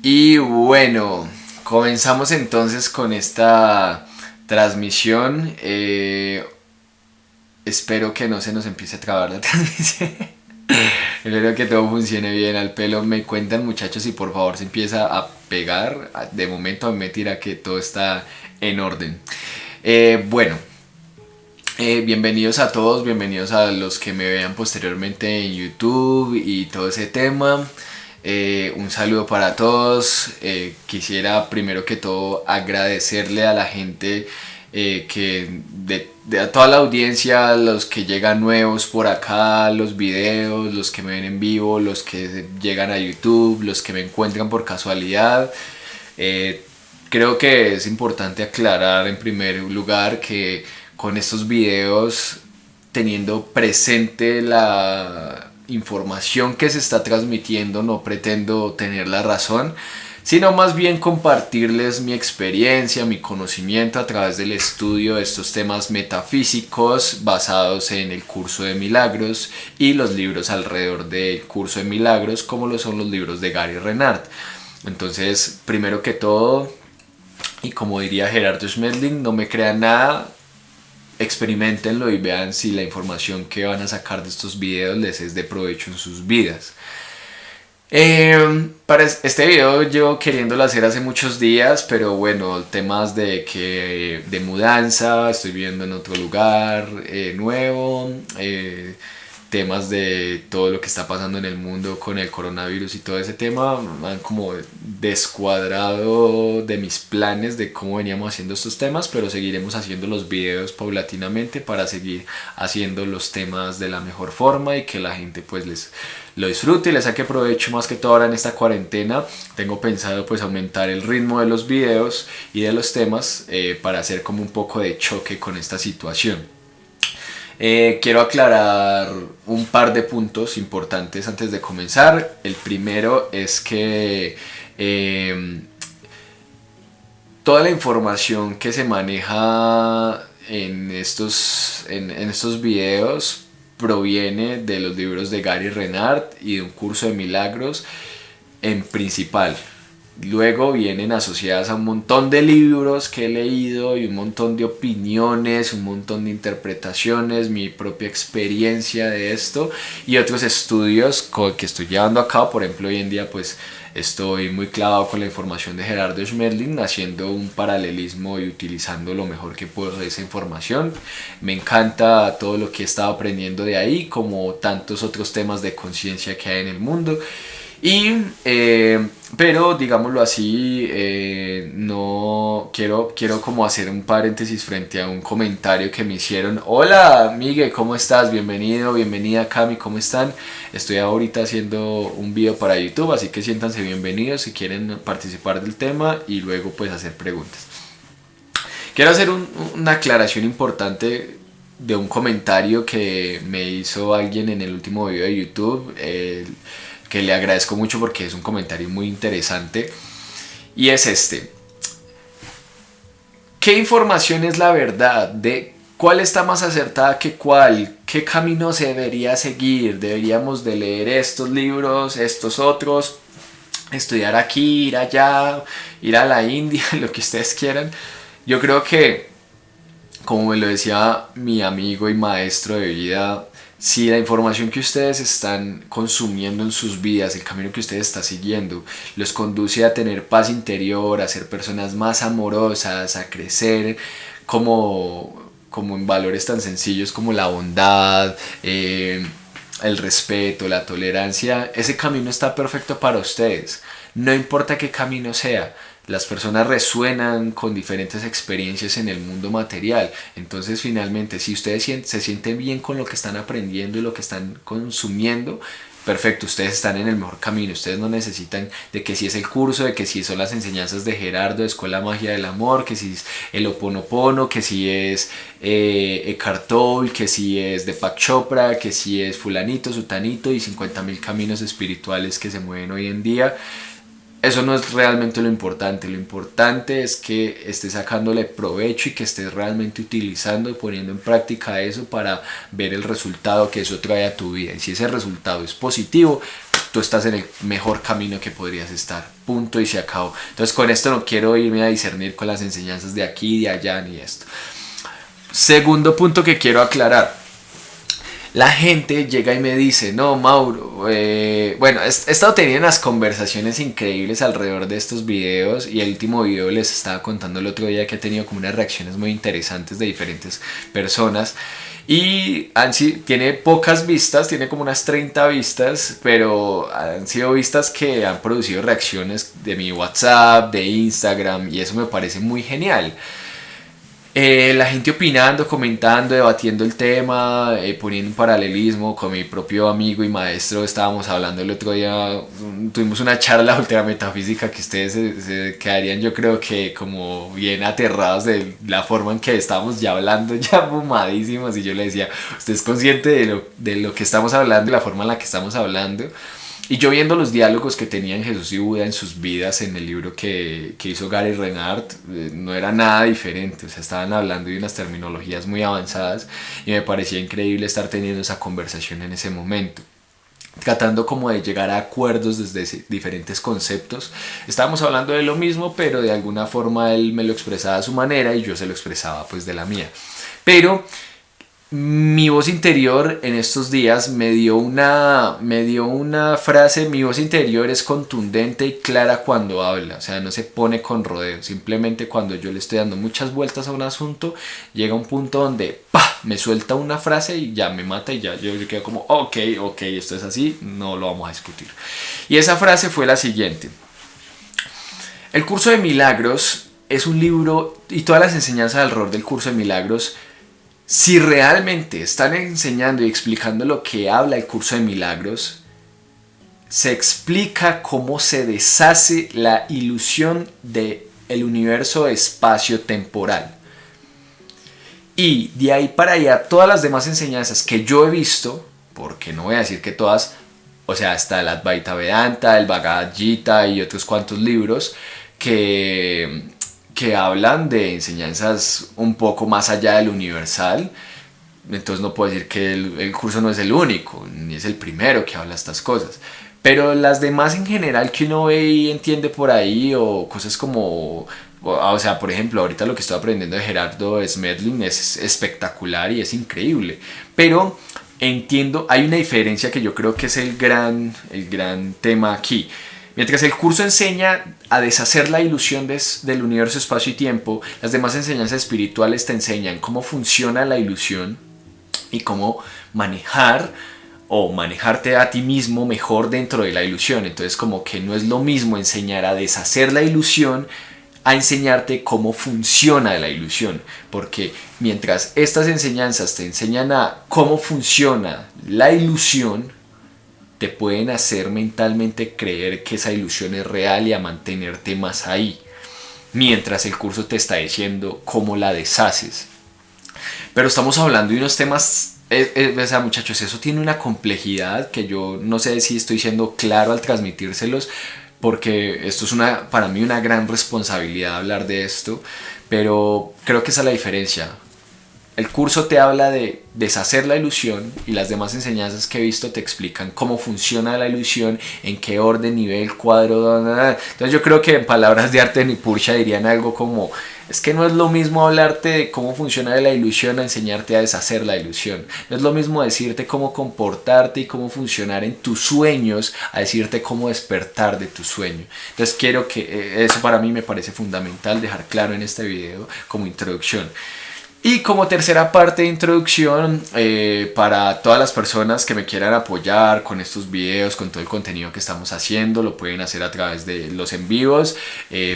Y bueno, comenzamos entonces con esta transmisión. Espero que no se nos empiece a trabar la transmisión. Espero que todo funcione bien al pelo. Me cuentan muchachos si por favor se empieza a pegar. De momento a mí me tira que todo está en orden. Bueno, bienvenidos a todos, bienvenidos a los que me vean posteriormente en YouTube y todo ese tema. Un saludo para todos. Quisiera primero que todo agradecerle a la gente de a toda la audiencia, los que llegan nuevos por acá, los videos, los que me ven en vivo, los que llegan a YouTube, los que me encuentran por casualidad. Eh, Creo que es importante aclarar en primer lugar que con estos videos, teniendo presente la información que se está transmitiendo, no pretendo tener la razón, sino más bien compartirles mi experiencia, mi conocimiento a través del estudio de estos temas metafísicos basados en el curso de milagros y los libros alrededor del curso de milagros, como lo son los libros de Gary Renard. Entonces, primero que todo, y como diría Gerardo Schmedling, no me crean nada, experimentenlo y vean si la información que van a sacar de estos videos les es de provecho en sus vidas. Para este video yo queriéndolo hacer hace muchos días, pero bueno, temas de mudanza, estoy viviendo en otro lugar nuevo, temas de todo lo que está pasando en el mundo con el coronavirus y todo ese tema han como descuadrado de mis planes de cómo veníamos haciendo estos temas, pero seguiremos haciendo los videos paulatinamente para seguir haciendo los temas de la mejor forma y que la gente pues les lo disfrute y le saque provecho, más que todo ahora en esta cuarentena. Tengo pensado pues aumentar el ritmo de los videos y de los temas para hacer como un poco de choque con esta situación. Quiero aclarar un par de puntos importantes antes de comenzar. El primero es que toda la información que se maneja en estos videos proviene de los libros de Gary Renard y de un curso de milagros en principal. Luego vienen asociadas a un montón de libros que he leído y un montón de opiniones, un montón de interpretaciones, mi propia experiencia de esto y otros estudios que estoy llevando a cabo. Por ejemplo, hoy en día pues estoy muy clavado con la información de Gerardo Schmedling, haciendo un paralelismo y utilizando lo mejor que puedo de esa información. Me encanta todo lo que he estado aprendiendo de ahí, como tantos otros temas de conciencia que hay en el mundo. Pero digámoslo así, no quiero como hacer un paréntesis frente a un comentario que me hicieron. Hola Miguel, ¿cómo estás? Bienvenido, bienvenida Cami, ¿cómo están? Estoy ahorita haciendo un video para YouTube, así que siéntanse bienvenidos si quieren participar del tema y luego pues hacer preguntas. Quiero hacer una aclaración importante de un comentario que me hizo alguien en el último video de YouTube. Que le agradezco mucho porque es un comentario muy interesante, y es este: ¿qué información es la verdad? ¿De cuál está más acertada que cuál? ¿Qué camino se debería seguir? ¿Deberíamos de leer estos libros, estos otros, estudiar aquí, ir allá, ir a la India, lo que ustedes quieran? Yo creo que, como me lo decía mi amigo y maestro de vida, si la información que ustedes están consumiendo en sus vidas, el camino que ustedes están siguiendo, los conduce a tener paz interior, a ser personas más amorosas, a crecer como en valores tan sencillos como la bondad, el respeto, la tolerancia, ese camino está perfecto para ustedes. No importa qué camino sea, las personas resuenan con diferentes experiencias en el mundo material. Entonces, finalmente, si ustedes se sienten bien con lo que están aprendiendo y lo que están consumiendo, perfecto, ustedes están en el mejor camino. Ustedes no necesitan de que si es el curso, de que si son las enseñanzas de Gerardo de Escuela Magia del Amor, que si es el Oponopono, que si es Eckhart Tolle, que si es Deepak Chopra, que si es fulanito, sutanito y 50.000 caminos espirituales que se mueven hoy en día. Eso no es realmente lo importante es que estés sacándole provecho y que estés realmente utilizando y poniendo en práctica eso para ver el resultado que eso trae a tu vida. Y si ese resultado es positivo, tú estás en el mejor camino que podrías estar, punto y se acabó. Entonces con esto no quiero irme a discernir con las enseñanzas de aquí, de allá, ni esto. Segundo punto que quiero aclarar. La gente llega y me dice, no, Mauro, bueno, he estado teniendo unas conversaciones increíbles alrededor de estos videos, y el último video les estaba contando el otro día que he tenido como unas reacciones muy interesantes de diferentes personas, y tiene pocas vistas, tiene como unas 30 vistas, pero han sido vistas que han producido reacciones de mi WhatsApp, de Instagram, y eso me parece muy genial. La gente opinando, comentando, debatiendo el tema, poniendo un paralelismo con mi propio amigo y maestro. Estábamos hablando el otro día, tuvimos una charla ultra metafísica que ustedes se quedarían, yo creo que como bien aterrados de la forma en que estábamos ya hablando, ya fumadísimos, y yo le decía, ¿usted es consciente de lo que estamos hablando y la forma en la que estamos hablando? Y yo viendo los diálogos que tenían Jesús y Buda en sus vidas en el libro que hizo Gary Renard, no era nada diferente. O sea, estaban hablando de unas terminologías muy avanzadas, y me parecía increíble estar teniendo esa conversación en ese momento, tratando como de llegar a acuerdos desde diferentes conceptos. Estábamos hablando de lo mismo, pero de alguna forma él me lo expresaba a su manera y yo se lo expresaba pues de la mía. Pero mi voz interior en estos días me dio una frase. Mi voz interior es contundente y clara cuando habla, o sea, no se pone con rodeos. Simplemente cuando yo le estoy dando muchas vueltas a un asunto, llega un punto donde ¡pah!, me suelta una frase y ya me mata, y ya yo quedo como ok, esto es así, no lo vamos a discutir. Y esa frase fue la siguiente: el curso de milagros es un libro, y todas las enseñanzas alrededor del curso de milagros, si realmente están enseñando y explicando lo que habla el curso de milagros, se explica cómo se deshace la ilusión del universo espacio-temporal. Y de ahí para allá, todas las demás enseñanzas que yo he visto, porque no voy a decir que todas, o sea, hasta el Advaita Vedanta, el Bhagavad Gita y otros cuantos libros que hablan de enseñanzas un poco más allá del universal. Entonces no puedo decir que el curso no es el único, ni es el primero que habla estas cosas. Pero las demás en general que uno ve y entiende por ahí, o cosas como, o sea, por ejemplo, ahorita lo que estoy aprendiendo de Gerardo Smedlin es espectacular y es increíble. Pero entiendo, hay una diferencia que yo creo que es el gran tema aquí. Mientras el curso enseña a deshacer la ilusión del universo, espacio y tiempo, las demás enseñanzas espirituales te enseñan cómo funciona la ilusión y cómo manejar o manejarte a ti mismo mejor dentro de la ilusión. Entonces, como que no es lo mismo enseñar a deshacer la ilusión a enseñarte cómo funciona la ilusión, porque mientras estas enseñanzas te enseñan a cómo funciona la ilusión, te pueden hacer mentalmente creer que esa ilusión es real y a mantenerte más ahí, mientras el curso te está diciendo cómo la deshaces. Pero estamos hablando de unos temas, o sea, muchachos, eso tiene una complejidad que yo no sé si estoy siendo claro al transmitírselos, porque esto es para mí una gran responsabilidad hablar de esto, pero creo que esa es la diferencia. El curso te habla de deshacer la ilusión, y las demás enseñanzas que he visto te explican cómo funciona la ilusión, en qué orden, nivel, cuadro. Entonces yo creo que en palabras de Arte Nipurcha dirían algo como: es que no es lo mismo hablarte de cómo funciona la ilusión a enseñarte a deshacer la ilusión. No es lo mismo decirte cómo comportarte y cómo funcionar en tus sueños a decirte cómo despertar de tu sueño. Entonces quiero que eso para mí me parece fundamental dejar claro en este video como introducción. Y como tercera parte de introducción, para todas las personas que me quieran apoyar con estos videos, con todo el contenido que estamos haciendo, lo pueden hacer a través de los en vivos,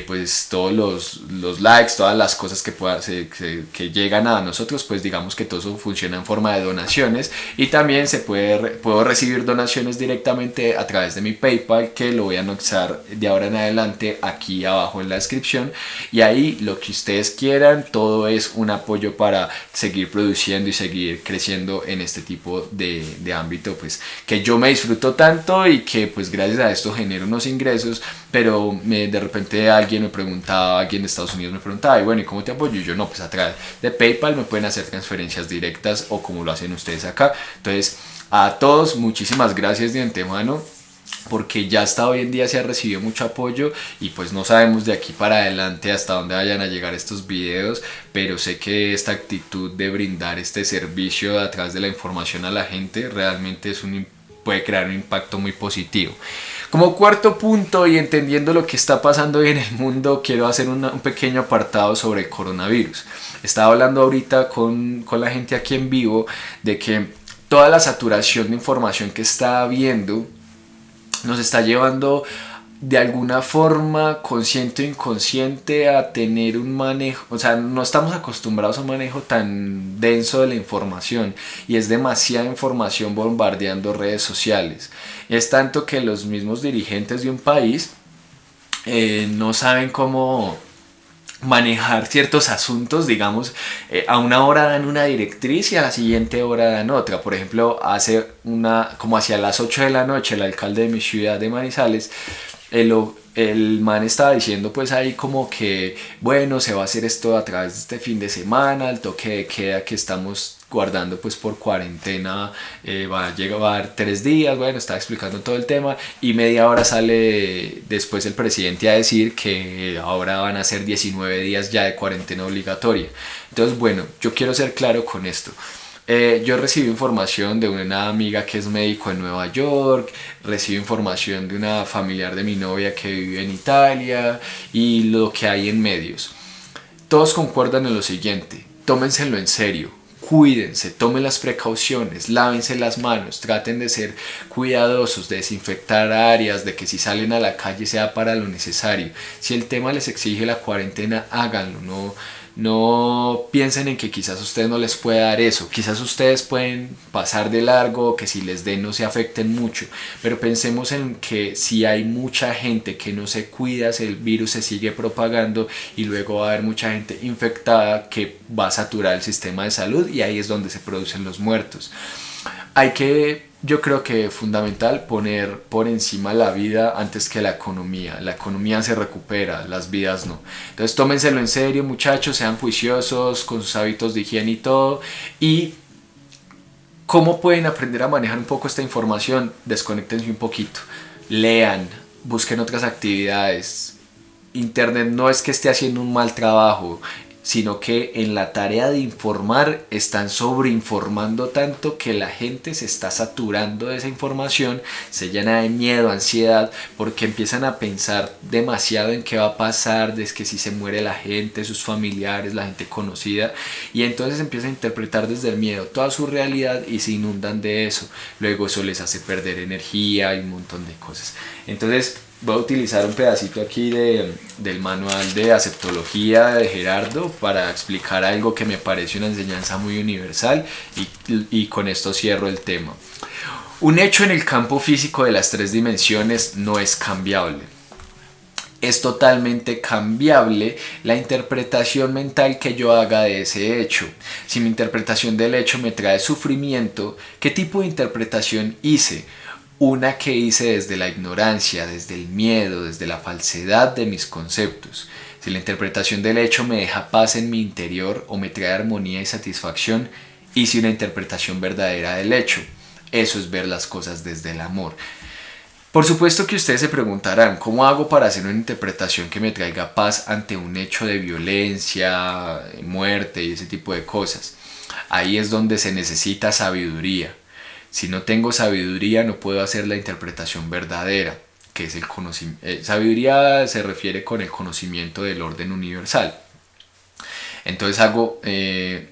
pues todos los likes, todas las cosas que llegan a nosotros, pues digamos que todo eso funciona en forma de donaciones, y también puedo recibir donaciones directamente a través de mi PayPal, que lo voy a anexar de ahora en adelante aquí abajo en la descripción, y ahí lo que ustedes quieran, todo es un apoyo para seguir produciendo y seguir creciendo en este tipo de ámbito, pues que yo me disfruto tanto, y que pues gracias a esto genero unos ingresos. Pero de repente alguien de Estados Unidos me preguntaba: y bueno, ¿y cómo te apoyo? Y yo: no, pues a través de PayPal me pueden hacer transferencias directas, o como lo hacen ustedes acá. Entonces, a todos muchísimas gracias de antemano. porque ya hasta hoy en día se ha recibido mucho apoyo y pues no sabemos de aquí para adelante hasta dónde vayan a llegar estos videos, pero sé que esta actitud de brindar este servicio a través de la información a la gente realmente puede crear un impacto muy positivo. Como cuarto punto, y entendiendo lo que está pasando hoy en el mundo, quiero hacer un pequeño apartado sobre el coronavirus. Estaba hablando ahorita con la gente aquí en vivo de que toda la saturación de información que está habiendo nos está llevando de alguna forma, consciente o inconsciente, a tener un manejo, o sea, no estamos acostumbrados a un manejo tan denso de la información y es demasiada información bombardeando redes sociales. Es tanto que los mismos dirigentes de un país no saben cómo manejar ciertos asuntos, digamos, a una hora dan una directriz y a la siguiente hora dan otra. Por ejemplo, como hacia las 8 de la noche, el alcalde de mi ciudad de Manizales, el man estaba diciendo pues ahí como que bueno, se va a hacer esto a través de este fin de semana, el toque de queda que estamos guardando pues por cuarentena va a llevar 3 días, bueno, estaba explicando todo el tema y media hora sale después el presidente a decir que ahora van a ser 19 días ya de cuarentena obligatoria. Entonces bueno, yo quiero ser claro con esto. Yo recibí información de una amiga que es médico en Nueva York, recibí información de una familiar de mi novia que vive en Italia y lo que hay en medios. Todos concuerdan en lo siguiente: tómenselo en serio, cuídense, tomen las precauciones, lávense las manos, traten de ser cuidadosos, de desinfectar áreas, de que si salen a la calle sea para lo necesario. Si el tema les exige la cuarentena, háganlo, no piensen en que quizás a ustedes no les pueda dar eso, quizás ustedes pueden pasar de largo, que si les den no se afecten mucho, pero pensemos en que si hay mucha gente que no se cuida, el virus se sigue propagando y luego va a haber mucha gente infectada que va a saturar el sistema de salud y ahí es donde se producen los muertos. Yo creo que es fundamental poner por encima la vida antes que la economía. La economía se recupera, las vidas no. Entonces tómenselo en serio, muchachos, sean juiciosos con sus hábitos de higiene y todo. Y ¿cómo pueden aprender a manejar un poco esta información? Desconéctense un poquito, lean, busquen otras actividades. Internet no es que esté haciendo un mal trabajo, sino que en la tarea de informar están sobreinformando tanto que la gente se está saturando de esa información, se llena de miedo, ansiedad, porque empiezan a pensar demasiado en qué va a pasar, de que si se muere la gente, sus familiares, la gente conocida, y entonces empiezan a interpretar desde el miedo toda su realidad y se inundan de eso. Luego eso les hace perder energía y un montón de cosas. Entonces voy a utilizar un pedacito aquí del manual de aceptología de Gerardo para explicar algo que me parece una enseñanza muy universal y con esto cierro el tema. Un hecho en el campo físico de las 3 dimensiones no es cambiable. Es totalmente cambiable la interpretación mental que yo haga de ese hecho. Si mi interpretación del hecho me trae sufrimiento, ¿qué tipo de interpretación hice? Una que hice desde la ignorancia, desde el miedo, desde la falsedad de mis conceptos. Si la interpretación del hecho me deja paz en mi interior o me trae armonía y satisfacción, hice una interpretación verdadera del hecho. Eso es ver las cosas desde el amor. Por supuesto que ustedes se preguntarán, ¿cómo hago para hacer una interpretación que me traiga paz ante un hecho de violencia, muerte y ese tipo de cosas? Ahí es donde se necesita sabiduría. Si no tengo sabiduría no puedo hacer la interpretación verdadera, que es el conocimiento. Sabiduría se refiere con el conocimiento del orden universal. Entonces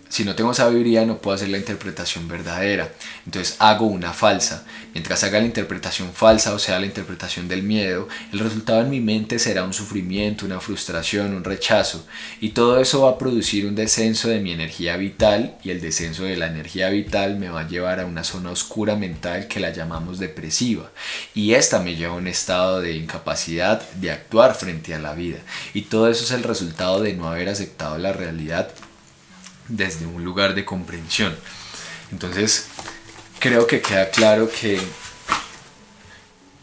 si no tengo sabiduría no puedo hacer la interpretación verdadera. Entonces hago una falsa. Mientras haga la interpretación falsa, o sea, la interpretación del miedo, el resultado en mi mente será un sufrimiento, una frustración, un rechazo. Y todo eso va a producir un descenso de mi energía vital y el descenso de la energía vital me va a llevar a una zona oscura mental que la llamamos depresiva. Y esta me lleva a un estado de incapacidad de actuar frente a la vida. Y todo eso es el resultado de no haber aceptado la realidad desde un lugar de comprensión. Entonces creo que queda claro que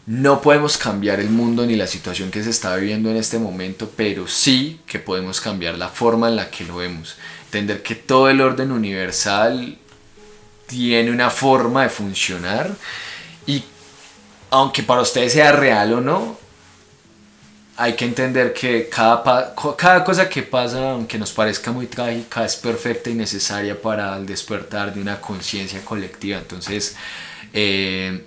no podemos cambiar el mundo ni la situación que se está viviendo en este momento, pero sí que podemos cambiar la forma en la que lo vemos. Entender que todo el orden universal tiene una forma de funcionar y aunque para ustedes sea real o no, hay que entender que cada cosa que pasa, aunque nos parezca muy trágica, es perfecta y necesaria para el despertar de una conciencia colectiva. Entonces, eh,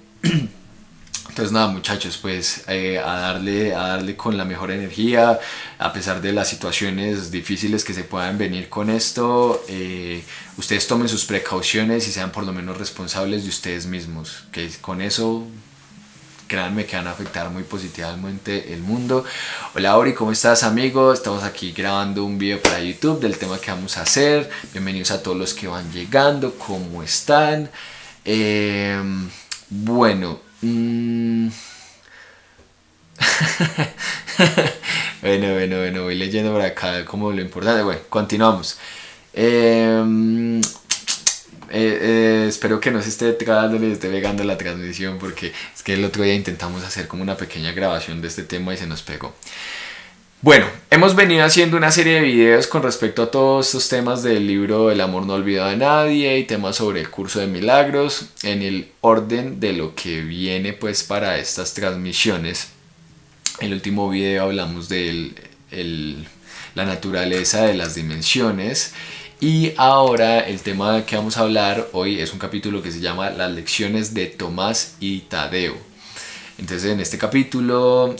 entonces nada, muchachos, pues a darle con la mejor energía, a pesar de las situaciones difíciles que se puedan venir con esto. Ustedes tomen sus precauciones y sean por lo menos responsables de ustedes mismos, que con eso créanme que van a afectar muy positivamente el mundo. Hola Ori, ¿cómo estás, amigo? Estamos aquí grabando un video para YouTube del tema que vamos a hacer. Bienvenidos a todos los que van llegando, ¿cómo están? Bueno, bueno, voy leyendo por acá como lo importante. Bueno, continuamos. Espero que no se esté trabando ni esté pegando la transmisión, porque es que el otro día intentamos hacer como una pequeña grabación de este tema y se nos pegó. Bueno, hemos venido haciendo una serie de videos con respecto a todos estos temas del libro El amor no olvidado de nadie y temas sobre el curso de milagros en el orden de lo que viene pues para estas transmisiones. En el último video hablamos de la naturaleza de las dimensiones. Y ahora el tema que vamos a hablar hoy es un capítulo que se llama Las lecciones de Tomás y Tadeo. Entonces en este capítulo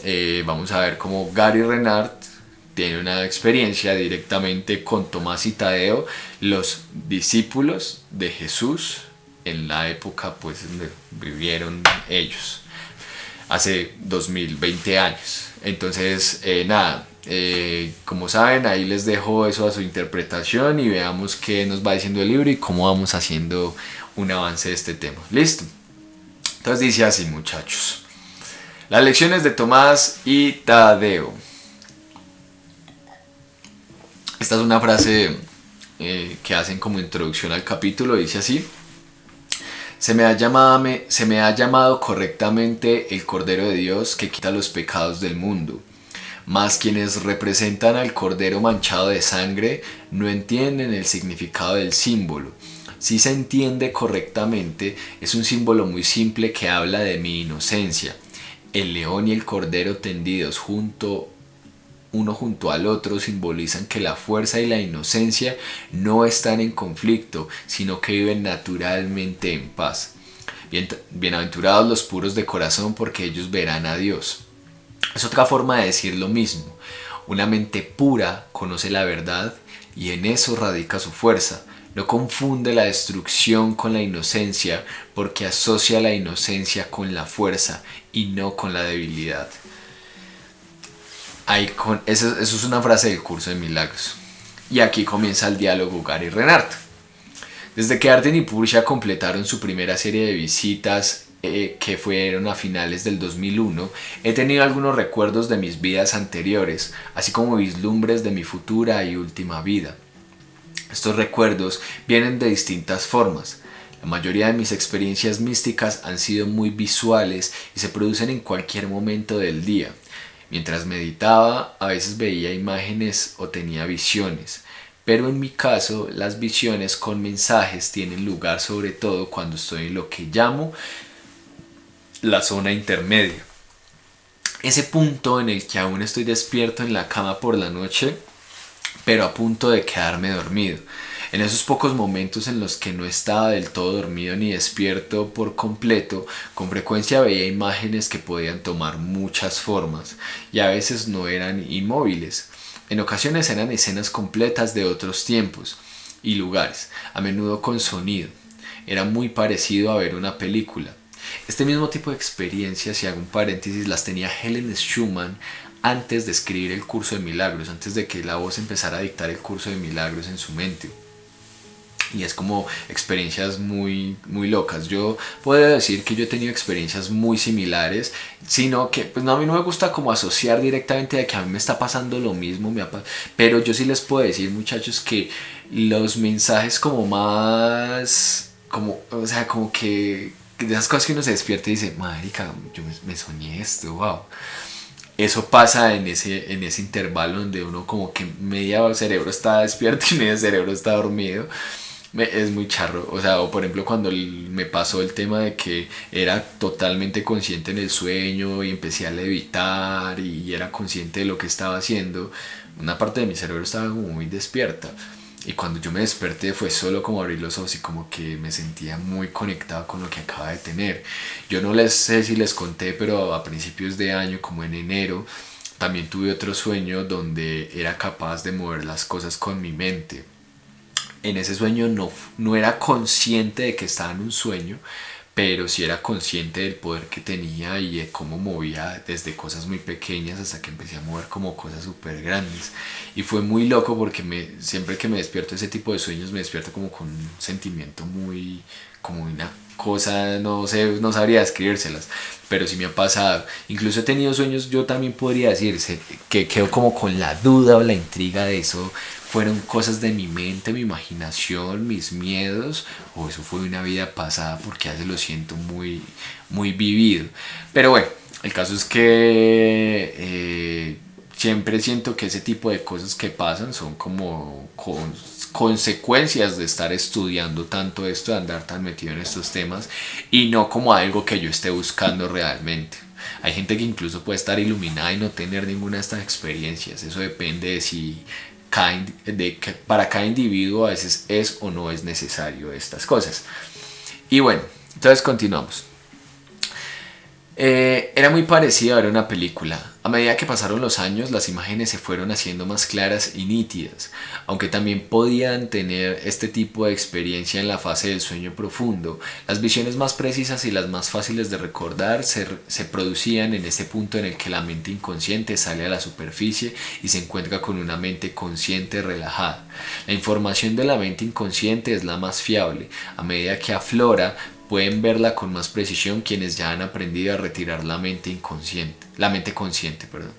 vamos a ver cómo Gary Renard tiene una experiencia directamente con Tomás y Tadeo, los discípulos de Jesús en la época pues donde vivieron ellos, hace 2020 años. Entonces nada. Como saben, ahí les dejo eso a su interpretación y veamos qué nos va diciendo el libro y cómo vamos haciendo un avance de este tema. ¿Listo? Entonces dice así, muchachos. Las lecciones de Tomás y Tadeo. Esta es una frase que hacen como introducción al capítulo. Dice así: se me ha llamado correctamente el Cordero de Dios que quita los pecados del mundo. Mas quienes representan al Cordero manchado de sangre no entienden el significado del símbolo. Si se entiende correctamente, es un símbolo muy simple que habla de mi inocencia. El león y el cordero tendidos uno junto al otro simbolizan que la fuerza y la inocencia no están en conflicto, sino que viven naturalmente en paz. Bienaventurados los puros de corazón, porque ellos verán a Dios. Es otra forma de decir lo mismo. Una mente pura conoce la verdad y en eso radica su fuerza. No confunde la destrucción con la inocencia, porque asocia la inocencia con la fuerza y no con la debilidad. Eso es una frase del curso de milagros. Y aquí comienza el diálogo Gary Renard. Desde que Arden y Pursha completaron su primera serie de visitas que fueron a finales del 2001, he tenido algunos recuerdos de mis vidas anteriores, así como vislumbres de mi futura y última vida. Estos recuerdos vienen de distintas formas. La mayoría de mis experiencias místicas han sido muy visuales y se producen en cualquier momento del día. Mientras meditaba, a veces veía imágenes o tenía visiones. Pero en mi caso, las visiones con mensajes tienen lugar sobre todo cuando estoy en lo que llamo la zona intermedia. Ese punto en el que aún estoy despierto en la cama por la noche, pero a punto de quedarme dormido. En esos pocos momentos en los que no estaba del todo dormido ni despierto por completo, con frecuencia veía imágenes que podían tomar muchas formas y a veces no eran inmóviles. En ocasiones eran escenas completas de otros tiempos y lugares, a menudo con sonido. Era muy parecido a ver una película. Este mismo tipo de experiencias, si hago un paréntesis, las tenía Helen Schumann antes de escribir el curso de milagros, antes de que la voz empezara a dictar el curso de milagros en su mente. Y es como experiencias muy, muy locas. Yo puedo decir que yo he tenido experiencias muy similares, sino que pues no, a mí no me gusta como asociar directamente de que a mí me está pasando lo mismo, pero yo sí les puedo decir, muchachos, que los mensajes como más, como, o sea, como que de esas cosas que uno se despierta y dice, marica, yo me soñé esto, wow. Eso pasa en ese intervalo donde uno como que media cerebro está despierto y medio cerebro está dormido. Es muy charro, o sea, o por ejemplo cuando me pasó el tema de que era totalmente consciente en el sueño y empecé a levitar y era consciente de lo que estaba haciendo, una parte de mi cerebro estaba como muy despierta. Y cuando yo me desperté fue solo como abrir los ojos y como que me sentía muy conectado con lo que acaba de tener. Yo no les sé si les conté, pero a principios de año, como en enero, también tuve otro sueño donde era capaz de mover las cosas con mi mente. En ese sueño no era consciente de que estaba en un sueño, pero sí era consciente del poder que tenía y de cómo movía desde cosas muy pequeñas hasta que empecé a mover como cosas súper grandes. Y fue muy loco porque siempre que me despierto ese tipo de sueños me despierto como con un sentimiento muy, como una cosa, no sé, no sabría describírselas, pero sí me ha pasado. Incluso he tenido sueños, yo también podría decirse, que quedo como con la duda o la intriga de eso. ¿Fueron cosas de mi mente, mi imaginación, mis miedos? ¿O eso fue una vida pasada porque ya se lo siento muy, muy vivido? Pero bueno, el caso es que siempre siento que ese tipo de cosas que pasan son como consecuencias de estar estudiando tanto esto, de andar tan metido en estos temas y no como algo que yo esté buscando realmente. Hay gente que incluso puede estar iluminada y no tener ninguna de estas experiencias. Eso depende de si para cada individuo a veces es o no es necesario estas cosas. Y bueno, entonces continuamos. Era muy parecido a ver una película. A medida que pasaron los años, las imágenes se fueron haciendo más claras y nítidas, aunque también podían tener este tipo de experiencia en la fase del sueño profundo. Las visiones más precisas y las más fáciles de recordar se producían en ese punto en el que la mente inconsciente sale a la superficie y se encuentra con una mente consciente relajada. La información de la mente inconsciente es la más fiable. A medida que aflora, pueden verla con más precisión quienes ya han aprendido a retirar la mente inconsciente, la mente consciente, perdón.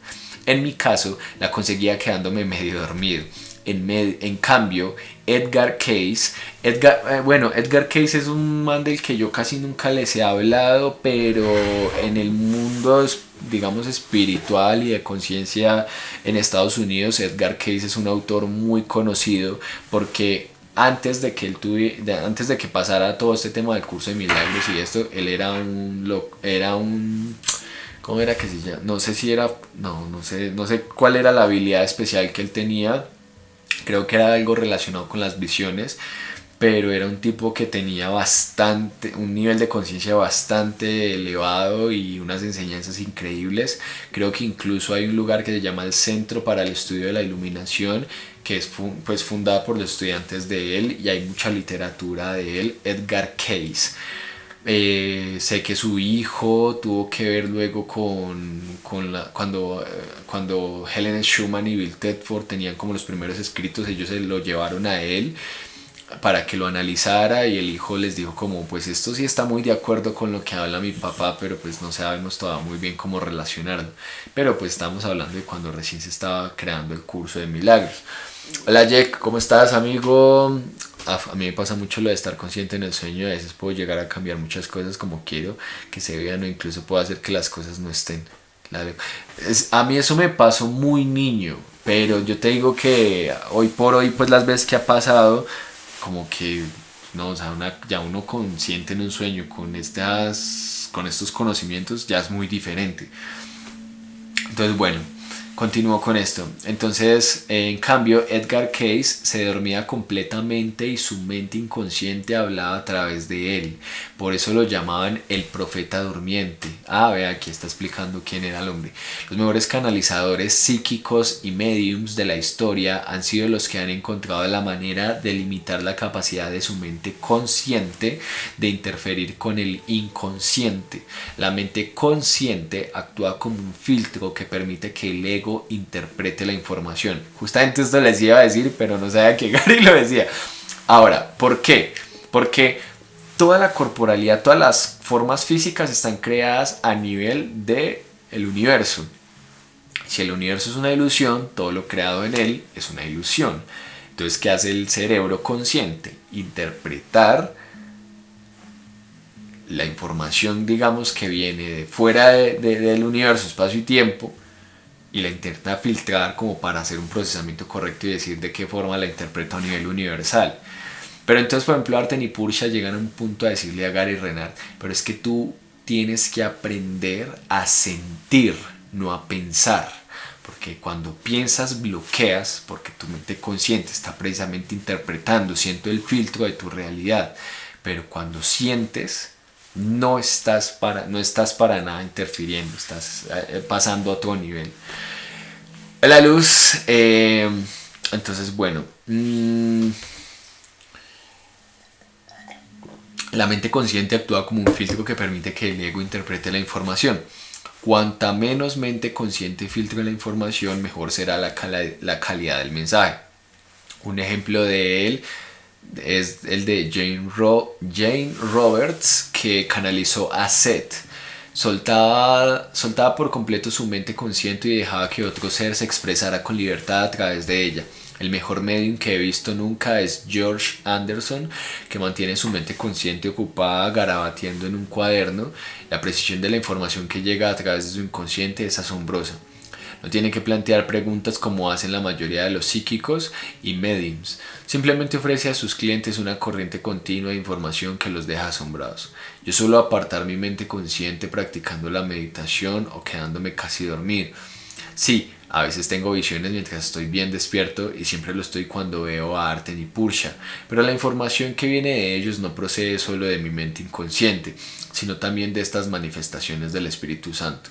En mi caso, la conseguía quedándome medio dormido. En cambio, Edgar Cayce, Edgar Cayce es un man del que yo casi nunca les he hablado, pero en el mundo, digamos, espiritual y de conciencia en Estados Unidos, Edgar Cayce es un autor muy conocido porque antes de que pasara todo este tema del curso de milagros y esto, él era un ¿cómo era que se llama? No sé si era, no sé cuál era la habilidad especial que él tenía. Creo que era algo relacionado con las visiones, pero era un tipo que tenía un nivel de conciencia bastante elevado y unas enseñanzas increíbles. Creo que incluso hay un lugar que se llama el Centro para el Estudio de la Iluminación, que es pues fundada por los estudiantes de él y hay mucha literatura de él, Edgar Cayce. Sé que su hijo tuvo que ver luego cuando Helen Schuman y Bill Tedford tenían como los primeros escritos, ellos se lo llevaron a él para que lo analizara y el hijo les dijo como pues esto sí está muy de acuerdo con lo que habla mi papá, pero pues no sabemos todavía muy bien cómo relacionarlo. Pero pues estamos hablando de cuando recién se estaba creando el curso de milagros. Hola Jack, ¿cómo estás, amigo? A mí me pasa mucho lo de estar consciente en el sueño. A veces puedo llegar a cambiar muchas cosas como quiero que se vean o incluso puedo hacer que las cosas no estén. A mí eso me pasó muy niño, pero yo te digo que hoy por hoy pues las veces que ha pasado como que no, o sea, ya uno consciente en un sueño con estos conocimientos ya es muy diferente. Entonces bueno, continúo con esto. Entonces, en cambio, Edgar Cayce se dormía completamente y su mente inconsciente hablaba a través de él. Por eso lo llamaban el profeta durmiente. Ah, vea, aquí está explicando quién era el hombre. Los mejores canalizadores psíquicos y mediums de la historia han sido los que han encontrado la manera de limitar la capacidad de su mente consciente de interferir con el inconsciente. La mente consciente actúa como un filtro que permite que el ego interprete la información. Justamente esto les iba a decir, pero no sabía que Gary lo decía. Ahora, ¿por qué? Porque toda la corporalidad, todas las formas físicas están creadas a nivel de el universo. Si el universo es una ilusión, todo lo creado en él es una ilusión. Entonces, ¿qué hace el cerebro consciente? Interpretar la información, digamos, que viene de fuera del universo, espacio y tiempo, y la intenta filtrar como para hacer un procesamiento correcto y decir de qué forma la interpreta a nivel universal. Pero entonces, por ejemplo, Arten y Pursha llegan a un punto a decirle a Gary Renard, pero es que tú tienes que aprender a sentir, no a pensar. Porque cuando piensas bloqueas, porque tu mente consciente está precisamente interpretando, siendo el filtro de tu realidad. Pero cuando sientes, no estás para nada interfiriendo, estás pasando a otro nivel. La luz, entonces bueno, la mente consciente actúa como un filtro que permite que el ego interprete la información. Cuanta menos mente consciente filtre la información, mejor será la calidad del mensaje. Un ejemplo de él es el de Jane Roberts, que canalizó a Seth. Soltaba por completo su mente consciente y dejaba que otro ser se expresara con libertad a través de ella. El mejor medium que he visto nunca es George Anderson, que mantiene su mente consciente ocupada garabateando en un cuaderno. La precisión de la información que llega a través de su inconsciente es asombrosa. No tiene que plantear preguntas como hacen la mayoría de los psíquicos y mediums. Simplemente ofrece a sus clientes una corriente continua de información que los deja asombrados. Yo suelo apartar mi mente consciente practicando la meditación o quedándome casi dormido. Sí, a veces tengo visiones mientras estoy bien despierto y siempre lo estoy cuando veo a Arten y Pursha, pero la información que viene de ellos no procede solo de mi mente inconsciente, sino también de estas manifestaciones del Espíritu Santo.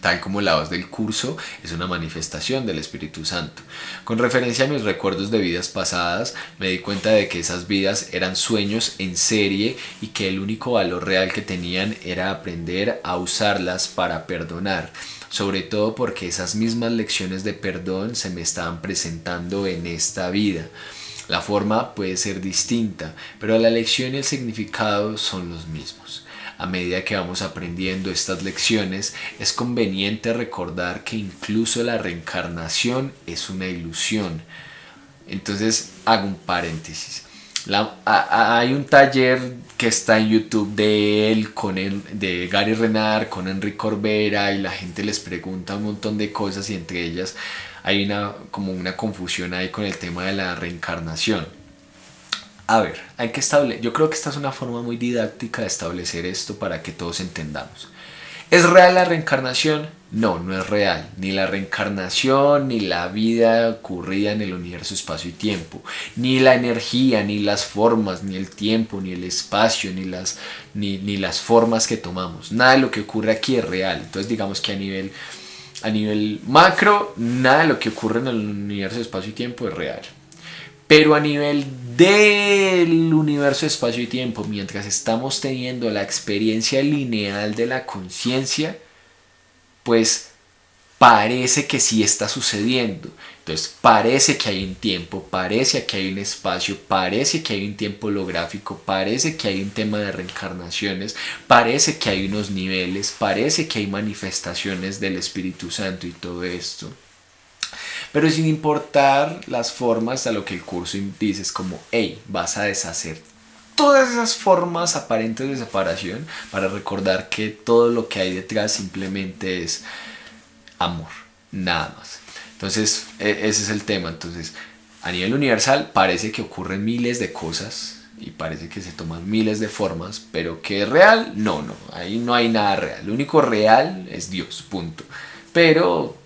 Tal como la voz del curso es una manifestación del Espíritu Santo. Con referencia a mis recuerdos de vidas pasadas, me di cuenta de que esas vidas eran sueños en serie y que el único valor real que tenían era aprender a usarlas para perdonar. Sobre todo porque esas mismas lecciones de perdón se me estaban presentando en esta vida. La forma puede ser distinta, pero la lección y el significado son los mismos. A medida que vamos aprendiendo estas lecciones, es conveniente recordar que incluso la reencarnación es una ilusión. Entonces, hago un paréntesis. Hay un taller que está en YouTube de él, de Gary Renard, con Enrique Corbera, y la gente les pregunta un montón de cosas y entre ellas hay como una confusión ahí con el tema de la reencarnación. A ver, yo creo que esta es una forma muy didáctica de establecer esto para que todos entendamos. ¿Es real la reencarnación? No, no es real. Ni la reencarnación, ni la vida ocurrida en el universo, espacio y tiempo. Ni la energía, ni las formas, ni el tiempo, ni el espacio, ni las formas que tomamos. Nada de lo que ocurre aquí es real. Entonces digamos que a nivel macro, nada de lo que ocurre en el universo, espacio y tiempo es real. Pero a nivel del universo, espacio y tiempo, mientras estamos teniendo la experiencia lineal de la conciencia, pues parece que sí está sucediendo. Entonces parece que hay un tiempo, parece que hay un espacio, parece que hay un tiempo holográfico, parece que hay un tema de reencarnaciones, parece que hay unos niveles, parece que hay manifestaciones del Espíritu Santo y todo esto. Pero sin importar las formas, a lo que el curso dice es como, hey, vas a deshacer todas esas formas aparentes de separación para recordar que todo lo que hay detrás simplemente es amor, nada más. Entonces, ese es el tema. Entonces, a nivel universal parece que ocurren miles de cosas y parece que se toman miles de formas, pero que es real, no, ahí no hay nada real. Lo único real es Dios, punto. Pero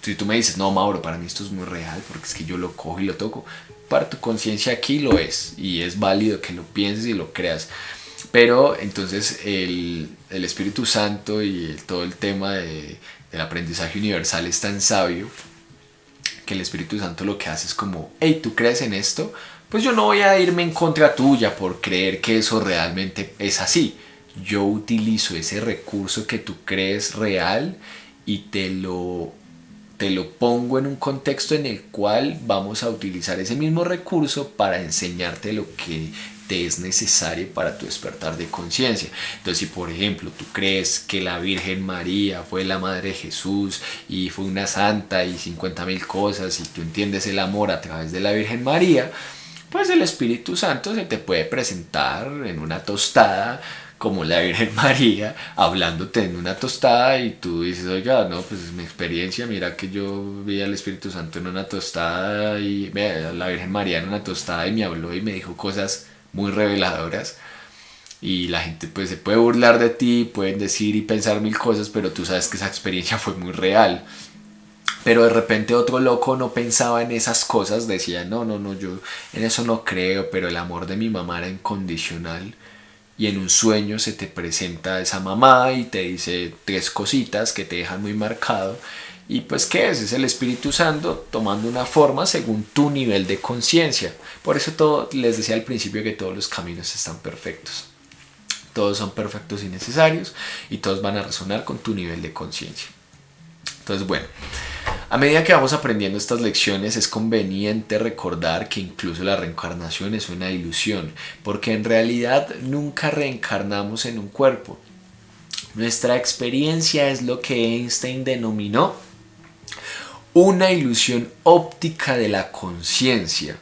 si tú me dices, no, Mauro, para mí esto es muy real porque es que yo lo cojo y lo toco, para tu conciencia aquí lo es y es válido que lo pienses y lo creas. Pero entonces el Espíritu Santo y todo el tema del aprendizaje universal es tan sabio que el Espíritu Santo lo que hace es como, hey, ¿tú crees en esto? Pues yo no voy a irme en contra tuya por creer que eso realmente es así. Yo utilizo ese recurso que tú crees real y te lo pongo en un contexto en el cual vamos a utilizar ese mismo recurso para enseñarte lo que te es necesario para tu despertar de conciencia. Entonces, si por ejemplo tú crees que la Virgen María fue la madre de Jesús y fue una santa y 50.000 cosas y tú entiendes el amor a través de la Virgen María, pues el Espíritu Santo se te puede presentar en una tostada como la Virgen María hablándote en una tostada y tú dices, oiga, no, pues es mi experiencia, mira que yo vi al Espíritu Santo en una tostada y a la Virgen María en una tostada y me habló y me dijo cosas muy reveladoras. Y la gente pues se puede burlar de ti, pueden decir y pensar mil cosas, pero tú sabes que esa experiencia fue muy real. Pero de repente otro loco no pensaba en esas cosas, decía, no, no, no, yo en eso no creo, pero el amor de mi mamá era incondicional. Y en un sueño se te presenta esa mamá y te dice tres cositas que te dejan muy marcado. Y pues ¿qué es? Es el Espíritu Santo tomando una forma según tu nivel de conciencia. Por eso todo, les decía al principio que todos los caminos están perfectos. Todos son perfectos y necesarios y todos van a resonar con tu nivel de conciencia. Entonces, bueno, a medida que vamos aprendiendo estas lecciones es conveniente recordar que incluso la reencarnación es una ilusión, porque en realidad nunca reencarnamos en un cuerpo. Nuestra experiencia es lo que Einstein denominó una ilusión óptica de la conciencia.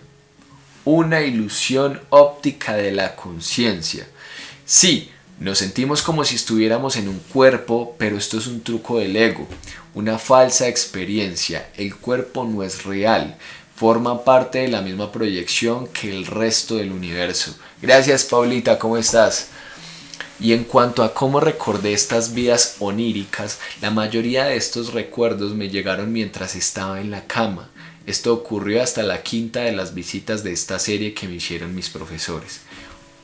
Una ilusión óptica de la conciencia. Sí, nos sentimos como si estuviéramos en un cuerpo, pero esto es un truco del ego, una falsa experiencia. El cuerpo no es real, forma parte de la misma proyección que el resto del universo. Gracias, Paulita, ¿cómo estás? Y en cuanto a cómo recordé estas vidas oníricas, la mayoría de estos recuerdos me llegaron mientras estaba en la cama. Esto ocurrió hasta la quinta de las visitas de esta serie que me hicieron mis profesores.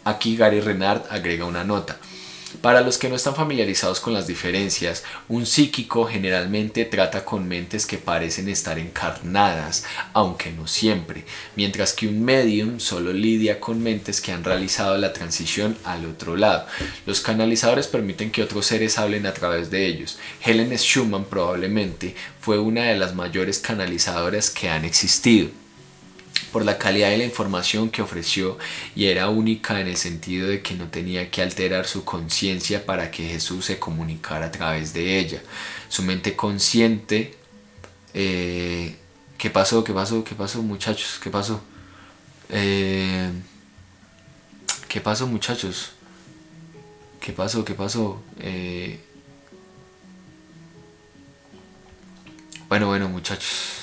Aquí Gary Renard agrega una nota. Para los que no están familiarizados con las diferencias, un psíquico generalmente trata con mentes que parecen estar encarnadas, aunque no siempre, mientras que un medium solo lidia con mentes que han realizado la transición al otro lado. Los canalizadores permiten que otros seres hablen a través de ellos. Helen Schumann probablemente fue una de las mayores canalizadoras que han existido, por la calidad de la información que ofreció, y era única en el sentido de que no tenía que alterar su conciencia para que Jesús se comunicara a través de ella. Su mente consciente... ¿Qué pasó? ¿Qué pasó? ¿Qué pasó, muchachos? ¿Qué pasó? ¿Qué pasó, muchachos? ¿Qué pasó? ¿Qué pasó? Bueno, muchachos.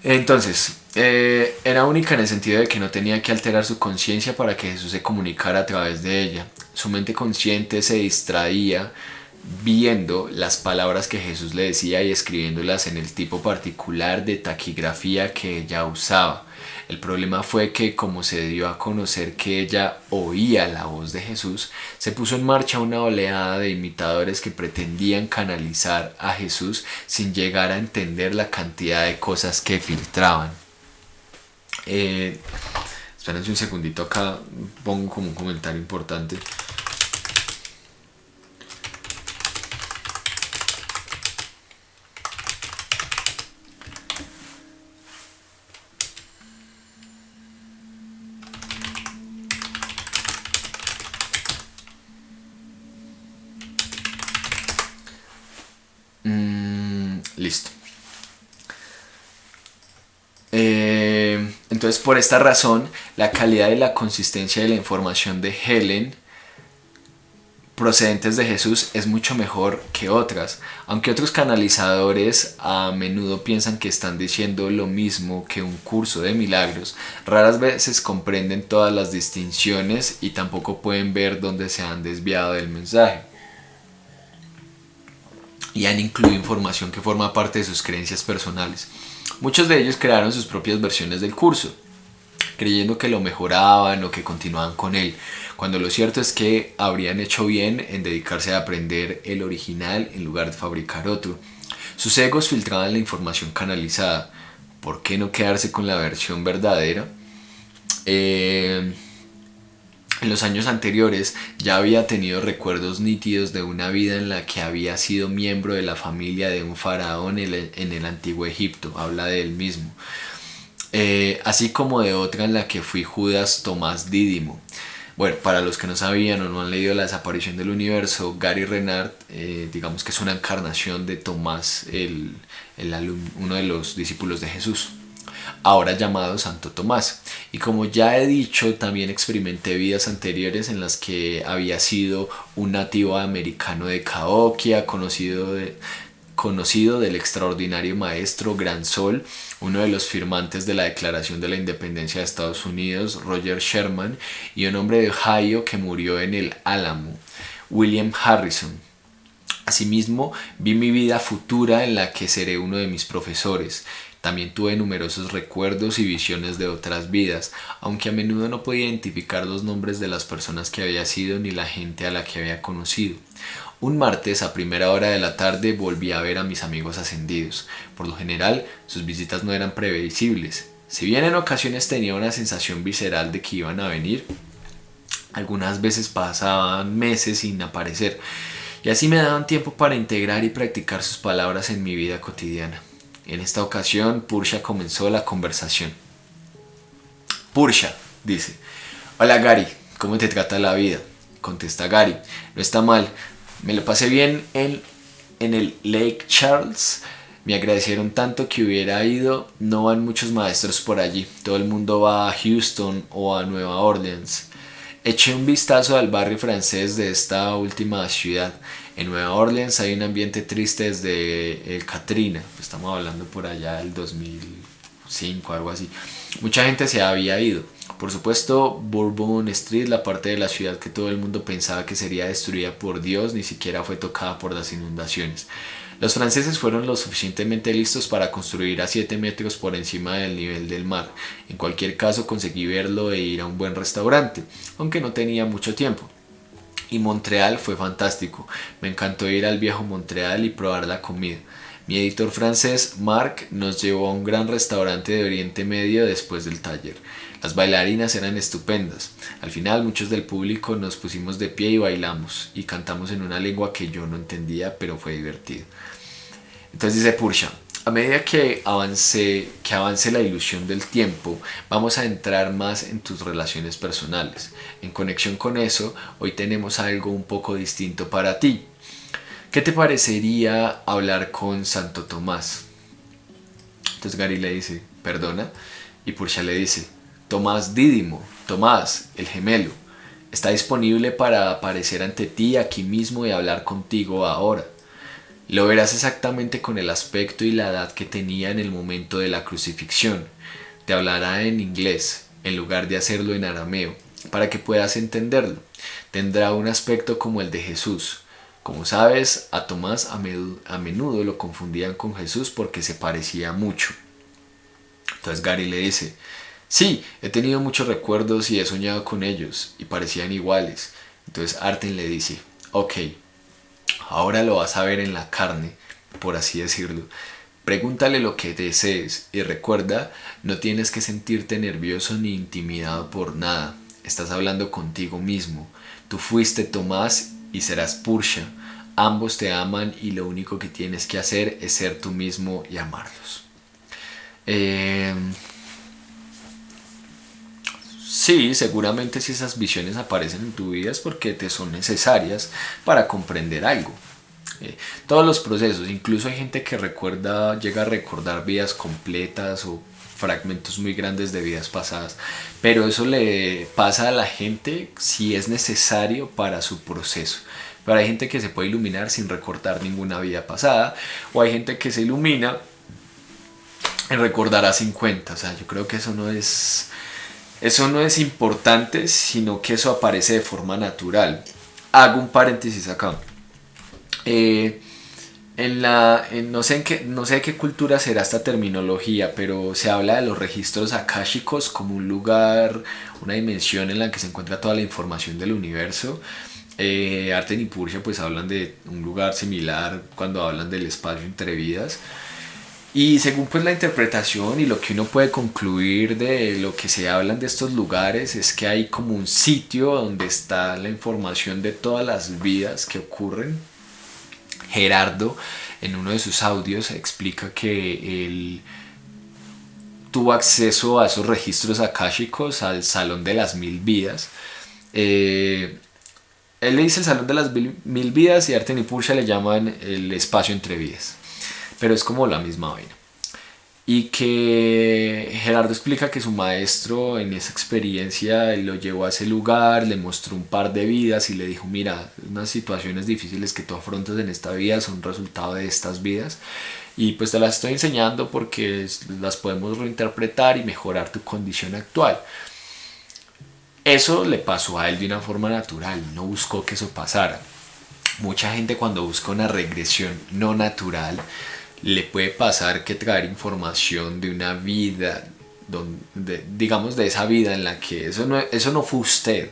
Entonces, era única en el sentido de que no tenía que alterar su conciencia para que Jesús se comunicara a través de ella. Su mente consciente se distraía viendo las palabras que Jesús le decía y escribiéndolas en el tipo particular de taquigrafía que ella usaba. El problema fue que, como se dio a conocer que ella oía la voz de Jesús, se puso en marcha una oleada de imitadores que pretendían canalizar a Jesús sin llegar a entender la cantidad de cosas que filtraban. Espérense un segundito, acá pongo como un comentario importante. Listo. Entonces, por esta razón, la calidad y la consistencia de la información de Helen procedentes de Jesús es mucho mejor que otras. Aunque otros canalizadores a menudo piensan que están diciendo lo mismo que un curso de milagros, raras veces comprenden todas las distinciones y tampoco pueden ver dónde se han desviado del mensaje, y han incluido información que forma parte de sus creencias personales. Muchos de ellos crearon sus propias versiones del curso, creyendo que lo mejoraban o que continuaban con él, cuando lo cierto es que habrían hecho bien en dedicarse a aprender el original en lugar de fabricar otro. Sus egos filtraban la información canalizada. ¿Por qué no quedarse con la versión verdadera? En los años anteriores ya había tenido recuerdos nítidos de una vida en la que había sido miembro de la familia de un faraón en el antiguo Egipto, habla de él mismo, así como de otra en la que fui Judas Tomás Dídimo. Bueno, para los que no sabían o no han leído La desaparición del universo, Gary Renard, digamos que es una encarnación de Tomás, uno de los discípulos de Jesús. ahora llamado Santo Tomás. Y como ya he dicho, también experimenté vidas anteriores en las que había sido un nativo americano de Cahokia, conocido del extraordinario maestro Gran Sol, uno de los firmantes de la Declaración de la Independencia de Estados Unidos, Roger Sherman, y un hombre de Ohio que murió en el Álamo, William Harrison. Asimismo, vi mi vida futura en la que seré uno de mis profesores. También tuve numerosos recuerdos y visiones de otras vidas, aunque a menudo no podía identificar los nombres de las personas que había sido ni la gente a la que había conocido. Un martes a primera hora de la tarde volví a ver a mis amigos ascendidos. Por lo general, sus visitas no eran previsibles. Si bien en ocasiones tenía una sensación visceral de que iban a venir, algunas veces pasaban meses sin aparecer, y así me daban tiempo para integrar y practicar sus palabras en mi vida cotidiana. En esta ocasión, Pursha comenzó la conversación. Pursha dice: hola Gary, ¿cómo te trata la vida? Contesta Gary: no está mal, me lo pasé bien en el Lake Charles. Me agradecieron tanto que hubiera ido. No van muchos maestros por allí, todo el mundo va a Houston o a Nueva Orleans. Eché un vistazo al barrio francés de esta última ciudad. En Nueva Orleans hay un ambiente triste desde el Katrina. Estamos hablando por allá del 2005, algo así. Mucha gente se había ido. Por supuesto, Bourbon Street, la parte de la ciudad que todo el mundo pensaba que sería destruida por Dios, ni siquiera fue tocada por las inundaciones. Los franceses fueron lo suficientemente listos para construir a 7 metros por encima del nivel del mar. En cualquier caso, conseguí verlo e ir a un buen restaurante, aunque no tenía mucho tiempo. Y Montreal fue fantástico. Me encantó ir al viejo Montreal y probar la comida. Mi editor francés, Marc, nos llevó a un gran restaurante de Oriente Medio después del taller. Las bailarinas eran estupendas. Al final, muchos del público nos pusimos de pie y bailamos, y cantamos en una lengua que yo no entendía, pero fue divertido. Entonces dice Pursha: a medida que avance la ilusión del tiempo, vamos a entrar más en tus relaciones personales. En conexión con eso, hoy tenemos algo un poco distinto para ti. ¿Qué te parecería hablar con Santo Tomás? Entonces Gary le dice: perdona. Y Pursha le dice: Tomás Dídimo, Tomás, el gemelo, está disponible para aparecer ante ti aquí mismo y hablar contigo ahora. Lo verás exactamente con el aspecto y la edad que tenía en el momento de la crucifixión. Te hablará en inglés, en lugar de hacerlo en arameo, para que puedas entenderlo. Tendrá un aspecto como el de Jesús. Como sabes, a Tomás a menudo lo confundían con Jesús porque se parecía mucho. Entonces Gary le dice: sí, he tenido muchos recuerdos y he soñado con ellos, y parecían iguales. Entonces Arten le dice: ok, ahora lo vas a ver en la carne, por así decirlo. Pregúntale lo que desees y recuerda, no tienes que sentirte nervioso ni intimidado por nada. Estás hablando contigo mismo. Tú fuiste Tomás y serás Pursha. Ambos te aman y lo único que tienes que hacer es ser tú mismo y amarlos. Sí, seguramente si esas visiones aparecen en tu vida es porque te son necesarias para comprender algo. Todos los procesos, incluso hay gente que llega a recordar vidas completas o fragmentos muy grandes de vidas pasadas, pero eso le pasa a la gente si es necesario para su proceso. Pero hay gente que se puede iluminar sin recordar ninguna vida pasada, o hay gente que se ilumina y recordará 50. O sea, yo creo que eso no es importante, sino que eso aparece de forma natural. Hago un paréntesis acá. No sé de qué cultura será esta terminología, pero se habla de los registros akáshicos como un lugar, una dimensión en la que se encuentra toda la información del universo. Arten y Pursha pues hablan de un lugar similar cuando hablan del espacio entre vidas. Y según pues la interpretación y lo que uno puede concluir de lo que se hablan de estos lugares es que hay como un sitio donde está la información de todas las vidas que ocurren. Gerardo en uno de sus audios explica que él tuvo acceso a esos registros akáshicos al Salón de las Mil Vidas. Él le dice el Salón de las Mil Vidas y Arten y Pursha le llaman el espacio entre vidas, pero es como la misma vaina. y que Gerardo explica que su maestro en esa experiencia lo llevó a ese lugar, le mostró un par de vidas y le dijo, mira, unas situaciones difíciles que tú afrontas en esta vida son resultado de estas vidas y pues te las estoy enseñando porque las podemos reinterpretar y mejorar tu condición actual. Eso le pasó a él de una forma natural, no buscó que eso pasara. Mucha gente cuando busca una regresión no natural le puede pasar que traer información de una vida, digamos de esa vida en la que eso no fue usted,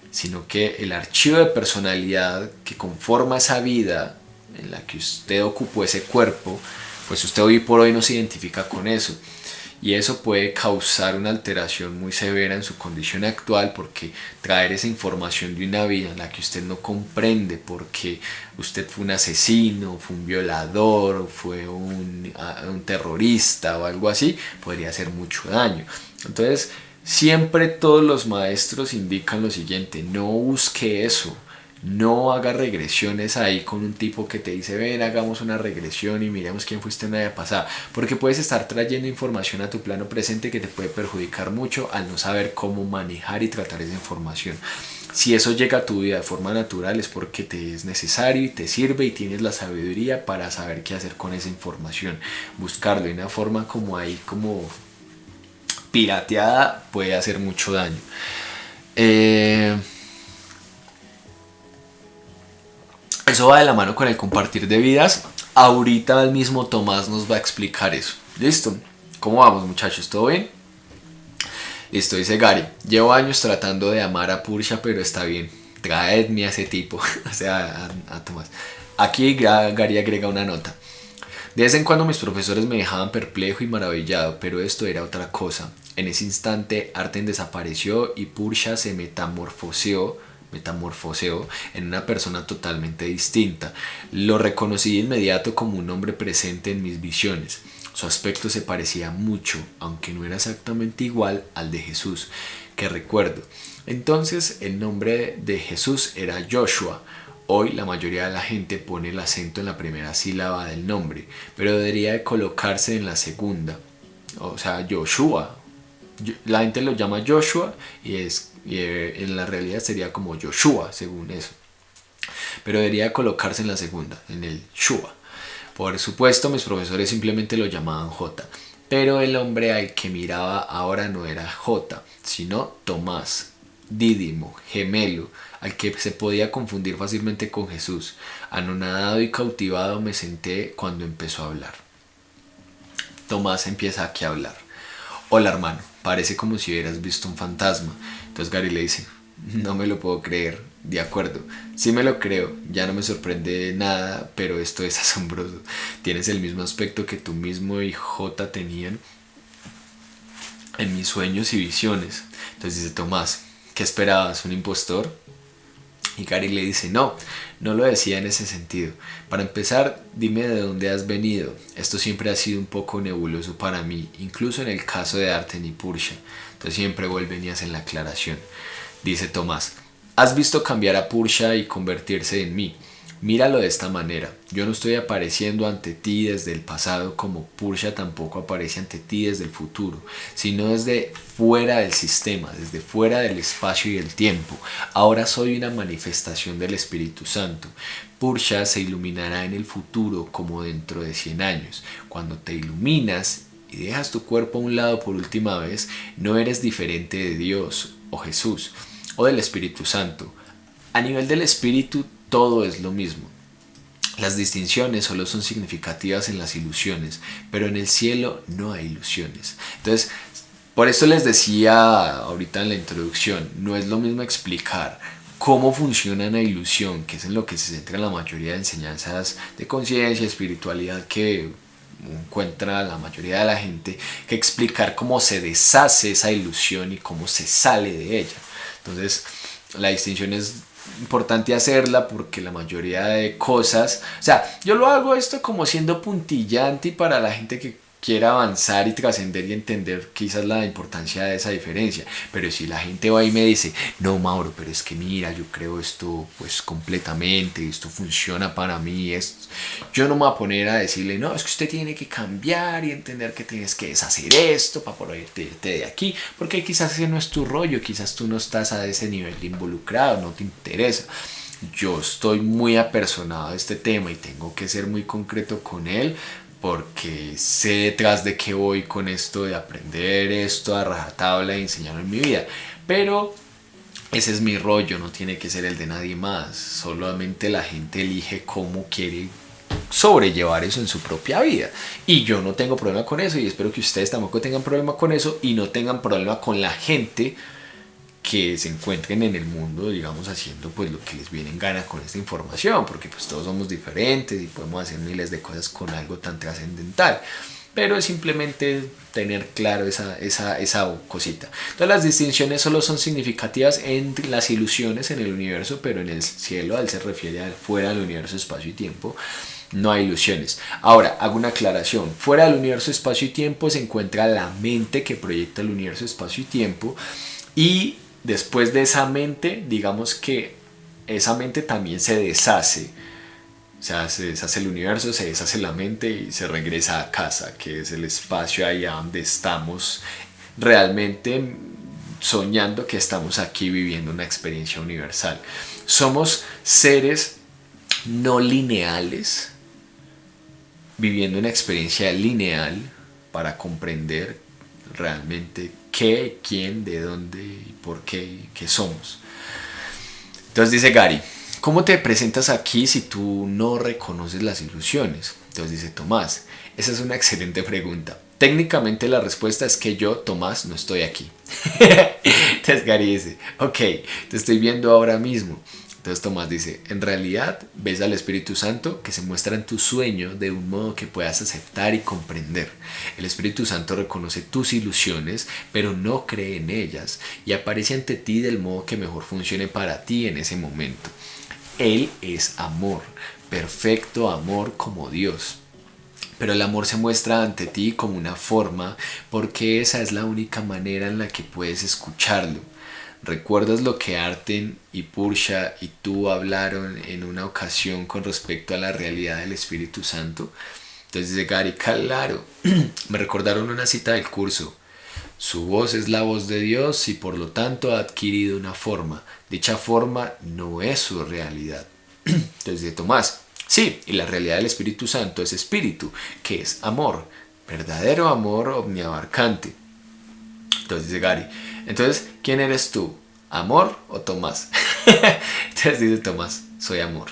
sino que el archivo de personalidad que conforma esa vida en la que usted ocupó ese cuerpo, pues usted hoy por hoy no se identifica con eso. Y eso puede causar una alteración muy severa en su condición actual porque traer esa información de una vida en la que usted no comprende porque usted fue un asesino, fue un violador, fue un terrorista o algo así, podría hacer mucho daño. Entonces, siempre todos los maestros indican lo siguiente, no busque eso. No haga regresiones ahí con un tipo que te dice ven hagamos una regresión y miremos quién fuiste en la vida pasada, porque puedes estar trayendo información a tu plano presente que te puede perjudicar mucho al no saber cómo manejar y tratar esa información. Si eso llega a tu vida de forma natural es porque te es necesario y te sirve y tienes la sabiduría para saber qué hacer con esa información. Buscarlo de una forma como ahí como pirateada puede hacer mucho daño. Eso va de la mano con el compartir de vidas. Ahorita el mismo Tomás nos va a explicar eso. ¿Listo? ¿Cómo vamos, muchachos? ¿Todo bien? Listo, dice Gary. Llevo años tratando de amar a Pursha, pero está bien. Traedme a ese tipo. O sea, a Tomás. Aquí Gary agrega una nota. De vez en cuando mis profesores me dejaban perplejo y maravillado, pero esto era otra cosa. En ese instante Arten desapareció y Pursha se metamorfoseó en una persona totalmente distinta. Lo reconocí de inmediato como un hombre presente en mis visiones. Su aspecto se parecía mucho, aunque no era exactamente igual al de Jesús, que recuerdo. Entonces el nombre de Jesús era Joshua. Hoy la mayoría de la gente pone el acento en la primera sílaba del nombre, pero debería de colocarse en la segunda. O sea, Joshua. La gente lo llama Joshua y en la realidad sería como Joshua, según eso. Pero debería colocarse en la segunda, en el Shua. Por supuesto, mis profesores simplemente lo llamaban J. Pero el hombre al que miraba ahora no era J, sino Tomás, Dídimo, gemelo, al que se podía confundir fácilmente con Jesús. Anonadado y cautivado me senté cuando empezó a hablar. Tomás empieza aquí a hablar. Hola hermano, parece como si hubieras visto un fantasma. Entonces Gary le dice, no me lo puedo creer. De acuerdo, sí me lo creo, ya no me sorprende nada, pero esto es asombroso. Tienes el mismo aspecto que tú mismo y J tenían en mis sueños y visiones. Entonces dice Tomás, ¿qué esperabas? ¿Un impostor? Y Gary le dice, no lo decía en ese sentido. Para empezar, dime de dónde has venido. Esto siempre ha sido un poco nebuloso para mí, incluso en el caso de Arten y Pursha. Entonces siempre vuelven y hacen la aclaración. Dice Tomás, has visto cambiar a Pursha y convertirse en mí. Míralo de esta manera, yo no estoy apareciendo ante ti desde el pasado como Pursha tampoco aparece ante ti desde el futuro, sino desde fuera del sistema, desde fuera del espacio y el tiempo. Ahora soy una manifestación del Espíritu Santo. Pursha se iluminará en el futuro como dentro de 100 años. Cuando te iluminas y dejas tu cuerpo a un lado por última vez, no eres diferente de Dios o Jesús o del Espíritu Santo. A nivel del Espíritu, todo es lo mismo. Las distinciones solo son significativas en las ilusiones, pero en el cielo no hay ilusiones. Entonces, por eso les decía ahorita en la introducción, no es lo mismo explicar cómo funciona una ilusión, que es en lo que se centra la mayoría de enseñanzas de conciencia, espiritualidad que encuentra la mayoría de la gente, que explicar cómo se deshace esa ilusión y cómo se sale de ella. Entonces, la distinción es importante hacerla porque la mayoría de cosas, o sea, yo lo hago esto como siendo puntillante y para la gente que quiera avanzar y trascender y entender quizás la importancia de esa diferencia. Pero si la gente va y me dice, no Mauro, pero es que mira, yo creo esto pues completamente, esto funciona para mí, yo no me voy a poner a decirle, no, es que usted tiene que cambiar y entender que tienes que deshacer esto para poder irte de aquí, porque quizás ese no es tu rollo, quizás tú no estás a ese nivel de involucrado, no te interesa. Yo estoy muy apersonado a este tema y tengo que ser muy concreto con él, porque sé detrás de qué voy con esto de aprender esto a rajatabla y enseñarlo en mi vida. Pero ese es mi rollo, no tiene que ser el de nadie más. Solamente la gente elige cómo quiere sobrellevar eso en su propia vida. Y yo no tengo problema con eso y espero que ustedes tampoco tengan problema con eso y no tengan problema con la gente que se encuentren en el mundo, digamos, haciendo pues lo que les viene en gana con esta información, porque pues todos somos diferentes y podemos hacer miles de cosas con algo tan trascendental, pero es simplemente tener claro esa cosita. Entonces las distinciones solo son significativas entre las ilusiones en el universo, pero en el cielo, al se refiere a fuera del universo, espacio y tiempo, no hay ilusiones. Ahora, hago una aclaración. Fuera del universo, espacio y tiempo se encuentra la mente que proyecta el universo, espacio y tiempo, y después de esa mente, digamos que esa mente también se deshace. O sea, se deshace el universo, se deshace la mente y se regresa a casa, que es el espacio allá donde estamos realmente soñando que estamos aquí viviendo una experiencia universal. Somos seres no lineales, viviendo una experiencia lineal para comprender realmente qué, quién, de dónde y por qué y qué somos. Entonces dice Gary, ¿cómo te presentas aquí si tú no reconoces las ilusiones? Entonces dice Tomás, esa es una excelente pregunta. Técnicamente la respuesta es que yo, Tomás, no estoy aquí. Entonces Gary dice, ok, te estoy viendo ahora mismo. Entonces Tomás dice, en realidad ves al Espíritu Santo que se muestra en tu sueño de un modo que puedas aceptar y comprender. El Espíritu Santo reconoce tus ilusiones, pero no cree en ellas y aparece ante ti del modo que mejor funcione para ti en ese momento. Él es amor, perfecto amor como Dios. Pero el amor se muestra ante ti como una forma, porque esa es la única manera en la que puedes escucharlo. ¿Recuerdas lo que Arten y Pursha y tú hablaron en una ocasión con respecto a la realidad del Espíritu Santo? Entonces dice Gary, claro, me recordaron una cita del curso. Su voz es la voz de Dios y por lo tanto ha adquirido una forma. Dicha forma no es su realidad. Entonces dice Tomás, sí, y la realidad del Espíritu Santo es espíritu, que es amor, verdadero amor omniabarcante. Entonces dice Gary, entonces, ¿quién eres tú? ¿Amor o Tomás? Entonces dice Tomás, soy amor.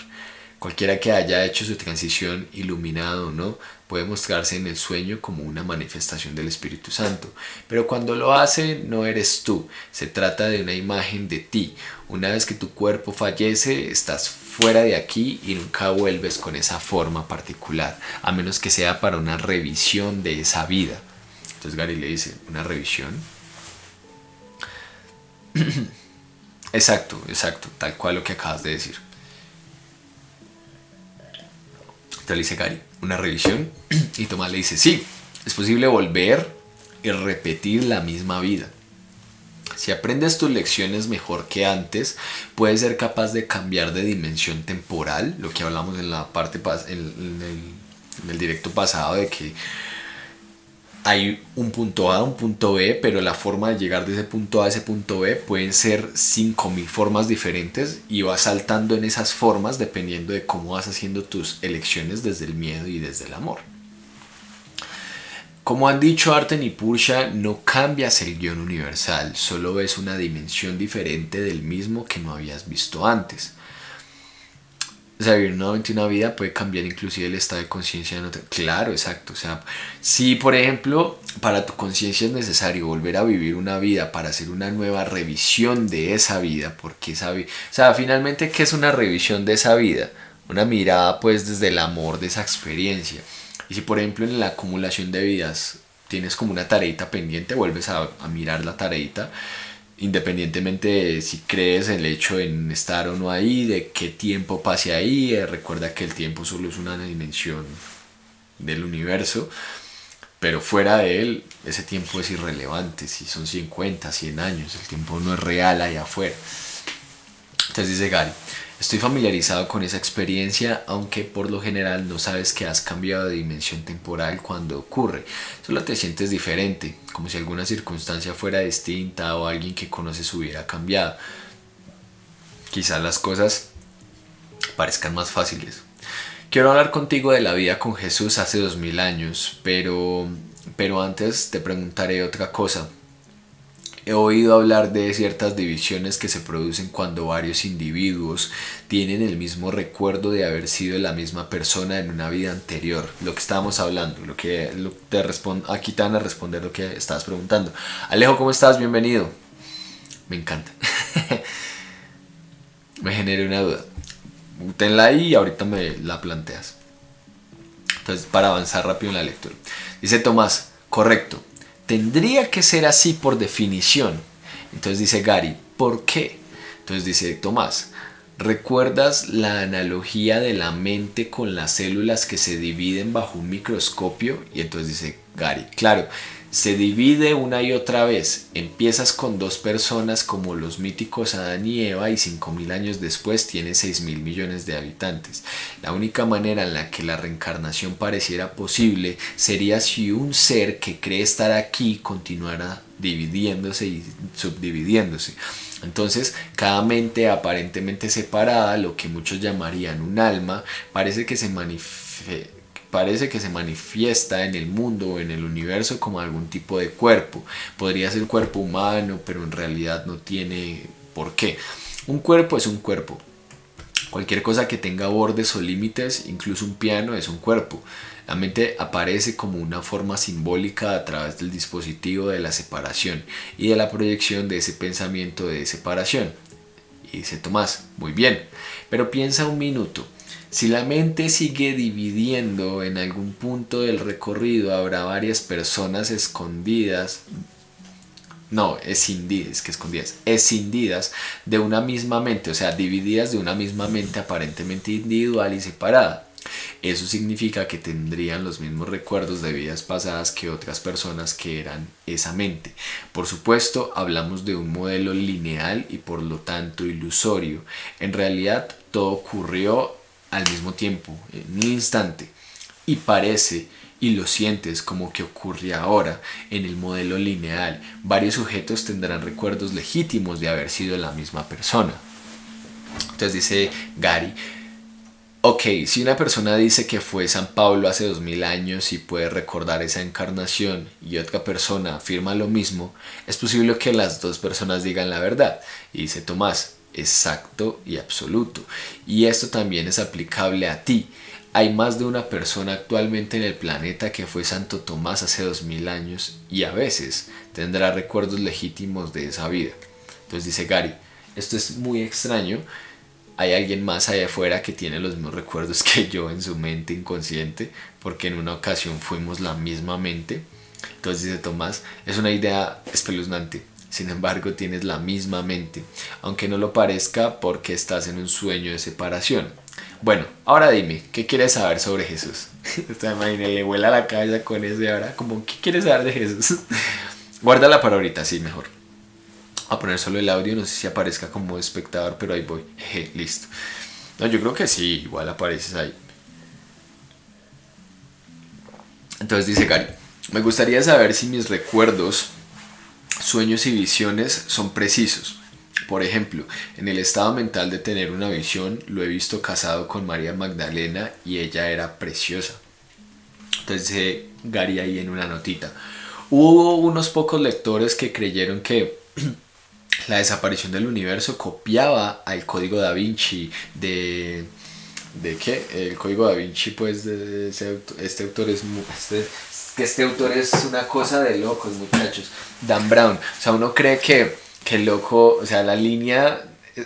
Cualquiera que haya hecho su transición, iluminado o no, puede mostrarse en el sueño como una manifestación del Espíritu Santo. Pero cuando lo hace, no eres tú. Se trata de una imagen de ti. Una vez que tu cuerpo fallece, estás fuera de aquí y nunca vuelves con esa forma particular, a menos que sea para una revisión de esa vida. Entonces Gary le dice, ¿una revisión? Exacto, tal cual lo que acabas de decir. Entonces le dice Gary, ¿una revisión? Y Tomás le dice, sí, es posible volver y repetir la misma vida. Si aprendes tus lecciones mejor que antes, puedes ser capaz de cambiar de dimensión temporal, lo que hablamos en la parte en el directo pasado, de que hay un punto A, un punto B, pero la forma de llegar de ese punto A a ese punto B pueden ser 5000 formas diferentes y vas saltando en esas formas dependiendo de cómo vas haciendo tus elecciones desde el miedo y desde el amor. Como han dicho Arten y Pursha, no cambias el guión universal, solo ves una dimensión diferente del mismo que no habías visto antes. O sea, vivir nuevamente una vida puede cambiar inclusive el estado de conciencia de otra. Claro, exacto. O sea, si por ejemplo para tu conciencia es necesario volver a vivir una vida para hacer una nueva revisión de esa vida, porque esa vida, o sea, finalmente, ¿qué es una revisión de esa vida? Una mirada pues desde el amor de esa experiencia. Y si por ejemplo en la acumulación de vidas tienes como una tareita pendiente, vuelves a mirar la tareita, independientemente de si crees el hecho en estar o no ahí, de qué tiempo pase ahí, recuerda que el tiempo solo es una dimensión del universo. pero fuera de él, ese tiempo es irrelevante, si son 50, 100 años, el tiempo no es real allá afuera. Entonces dice Gary, estoy familiarizado con esa experiencia, aunque por lo general no sabes que has cambiado de dimensión temporal cuando ocurre. Solo te sientes diferente, como si alguna circunstancia fuera distinta o alguien que conoces hubiera cambiado. Quizás las cosas parezcan más fáciles. Quiero hablar contigo de la vida con Jesús hace 2000 años, pero antes te preguntaré otra cosa. He oído hablar de ciertas divisiones que se producen cuando varios individuos tienen el mismo recuerdo de haber sido la misma persona en una vida anterior. Lo que estábamos hablando, aquí te van a responder lo que estabas preguntando. Alejo, ¿cómo estás? Bienvenido. Me encanta. Me generé una duda. Tenla ahí y ahorita me la planteas. Entonces, para avanzar rápido en la lectura. Dice Tomás, correcto. Tendría que ser así por definición. Entonces dice Gary, ¿por qué? Entonces dice Tomás, ¿recuerdas la analogía de la mente con las células que se dividen bajo un microscopio? Y entonces dice Gary, claro, se divide una y otra vez. Empiezas con dos personas como los míticos Adán y Eva y 5000 años después tienes 6.000 millones de habitantes. La única manera en la que la reencarnación pareciera posible sería si un ser que cree estar aquí continuara dividiéndose y subdividiéndose. Entonces, cada mente aparentemente separada, lo que muchos llamarían un alma, parece que se manifiesta en el mundo o en el universo como algún tipo de cuerpo. Podría ser cuerpo humano, pero en realidad no tiene por qué. Un cuerpo es un cuerpo. Cualquier cosa que tenga bordes o límites, incluso un piano, es un cuerpo. La mente aparece como una forma simbólica a través del dispositivo de la separación y de la proyección de ese pensamiento de separación. Y dice Tomás, muy bien, pero piensa un minuto. Si la mente sigue dividiendo, en algún punto del recorrido habrá varias personas escindidas de una misma mente, o sea, divididas de una misma mente aparentemente individual y separada. Eso significa que tendrían los mismos recuerdos de vidas pasadas que otras personas que eran esa mente. Por supuesto, hablamos de un modelo lineal y por lo tanto ilusorio. En realidad, todo ocurrió al mismo tiempo, en un instante, y parece y lo sientes como que ocurre ahora en el modelo lineal. Varios sujetos tendrán recuerdos legítimos de haber sido la misma persona. Entonces dice Gary, ok, si una persona dice que fue San Pablo hace 2000 años y puede recordar esa encarnación y otra persona afirma lo mismo, es posible que las dos personas digan la verdad. Y dice Tomás, exacto y absoluto. Y esto también es aplicable a ti. Hay más de una persona actualmente en el planeta que fue Santo Tomás hace 2000 años y a veces tendrá recuerdos legítimos de esa vida. Entonces dice Gary, esto es muy extraño. Hay alguien más allá afuera que tiene los mismos recuerdos que yo en su mente inconsciente, porque en una ocasión fuimos la misma mente. Entonces dice Tomás, es una idea espeluznante. Sin embargo, tienes la misma mente, aunque no lo parezca porque estás en un sueño de separación. Bueno, ahora dime, ¿qué quieres saber sobre Jesús? Imagínate, le vuela la cabeza con eso y ahora como, ¿qué quieres saber de Jesús? Guárdala para ahorita, sí, mejor. A poner solo el audio, no sé si aparezca como espectador, pero ahí voy. Jeje, listo. No, yo creo que sí, igual apareces ahí. Entonces dice Gary, me gustaría saber si mis recuerdos, sueños y visiones son precisos. Por ejemplo, en el estado mental de tener una visión, lo he visto casado con María Magdalena y ella era preciosa. Entonces dice Gary ahí en una notita. Hubo unos pocos lectores que creyeron que la desaparición del universo copiaba al código da Vinci ¿de qué? El código da Vinci, pues, este autor es una cosa de locos, muchachos. Dan Brown. O sea, uno cree que el loco, o sea, la línea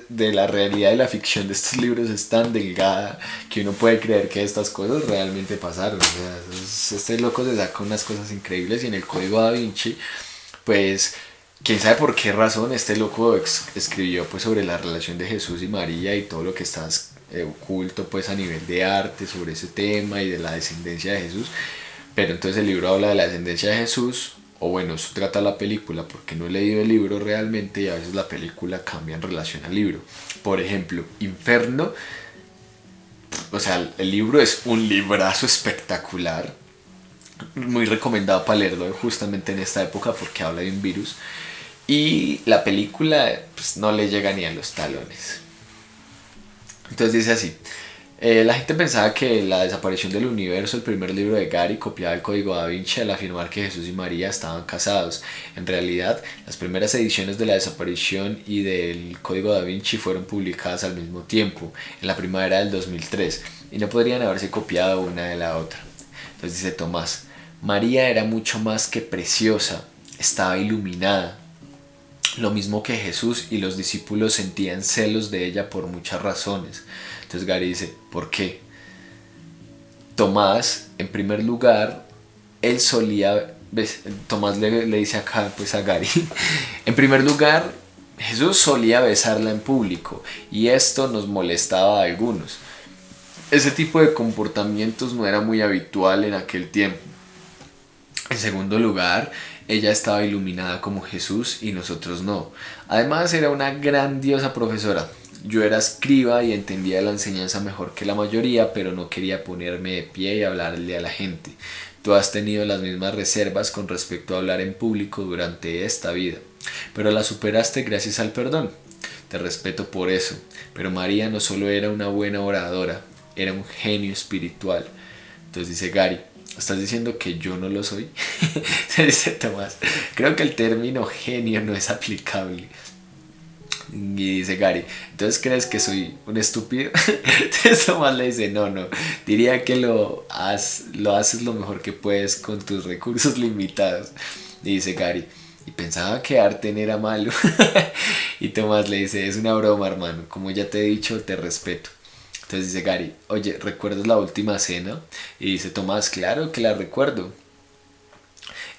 de la realidad y la ficción de estos libros es tan delgada que uno puede creer que estas cosas realmente pasaron. O sea, este loco se saca unas cosas increíbles y en el código da Vinci, pues, quién sabe por qué razón este loco escribió pues sobre la relación de Jesús y María y todo lo que está oculto pues a nivel de arte sobre ese tema y de la descendencia de Jesús. Pero entonces el libro habla de la descendencia de Jesús, o bueno, eso trata la película, porque no he leído el libro realmente y a veces la película cambia en relación al libro. Por ejemplo, Inferno, o sea, el libro es un librazo espectacular, muy recomendado para leerlo justamente en esta época porque habla de un virus. Y la película pues, no le llega ni a los talones. Entonces dice así. La gente pensaba que La desaparición del universo, el primer libro de Gary, copiaba el código da Vinci al afirmar que Jesús y María estaban casados. En realidad, las primeras ediciones de La desaparición y del código da Vinci fueron publicadas al mismo tiempo, en la primavera del 2003, y no podrían haberse copiado una de la otra. Entonces dice Tomás, María era mucho más que preciosa, estaba iluminada. Lo mismo que Jesús, y los discípulos sentían celos de ella por muchas razones. Entonces Gary dice, ¿por qué? Tomás, en primer lugar, él solía, ¿ves? Tomás le dice acá pues a Gary, en primer lugar, Jesús solía besarla en público y esto nos molestaba a algunos. Ese tipo de comportamientos no era muy habitual en aquel tiempo. En segundo lugar, ella estaba iluminada como Jesús y nosotros no. Además era una grandiosa profesora. Yo era escriba y entendía la enseñanza mejor que la mayoría, pero no quería ponerme de pie y hablarle a la gente. Tú has tenido las mismas reservas con respecto a hablar en público durante esta vida, pero la superaste gracias al perdón. Te respeto por eso, pero María no solo era una buena oradora, era un genio espiritual. Entonces dice Gary, ¿estás diciendo que yo no lo soy? Se dice Tomás, creo que el término genio no es aplicable. Y dice Gary, ¿entonces crees que soy un estúpido? Entonces Tomás le dice, no, diría que lo haces lo mejor que puedes con tus recursos limitados. Y dice Gary, y pensaba que Arten era malo. Y Tomás le dice, es una broma hermano, como ya te he dicho, te respeto. Entonces dice Gary, oye, ¿recuerdas la última cena? Y dice Tomás, claro que la recuerdo.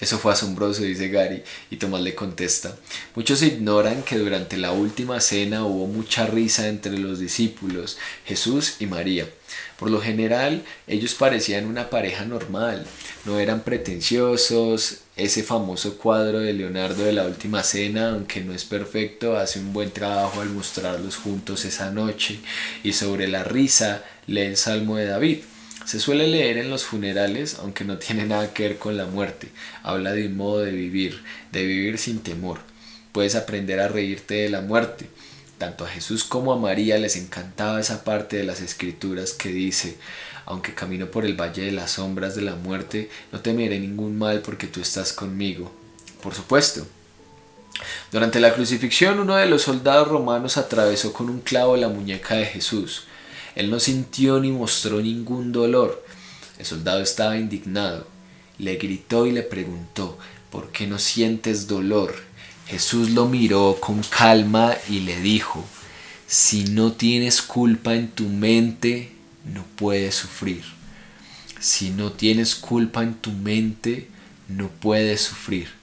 Eso fue asombroso, dice Gary, y Tomás le contesta, muchos ignoran que durante la última cena hubo mucha risa entre los discípulos, Jesús y María. Por lo general, ellos parecían una pareja normal, no eran pretenciosos. Ese famoso cuadro de Leonardo de la última cena, aunque no es perfecto, hace un buen trabajo al mostrarlos juntos esa noche, y sobre la risa lee el Salmo de David. Se suele leer en los funerales, aunque no tiene nada que ver con la muerte. Habla de un modo de vivir sin temor. Puedes aprender a reírte de la muerte. Tanto a Jesús como a María les encantaba esa parte de las escrituras que dice, aunque camino por el valle de las sombras de la muerte, no temeré ningún mal porque tú estás conmigo. Por supuesto. Durante la crucifixión, uno de los soldados romanos atravesó con un clavo la muñeca de Jesús. Él no sintió ni mostró ningún dolor. El soldado estaba indignado. Le gritó y le preguntó, ¿por qué no sientes dolor? Jesús lo miró con calma y le dijo, si no tienes culpa en tu mente, no puedes sufrir. Si no tienes culpa en tu mente, no puedes sufrir.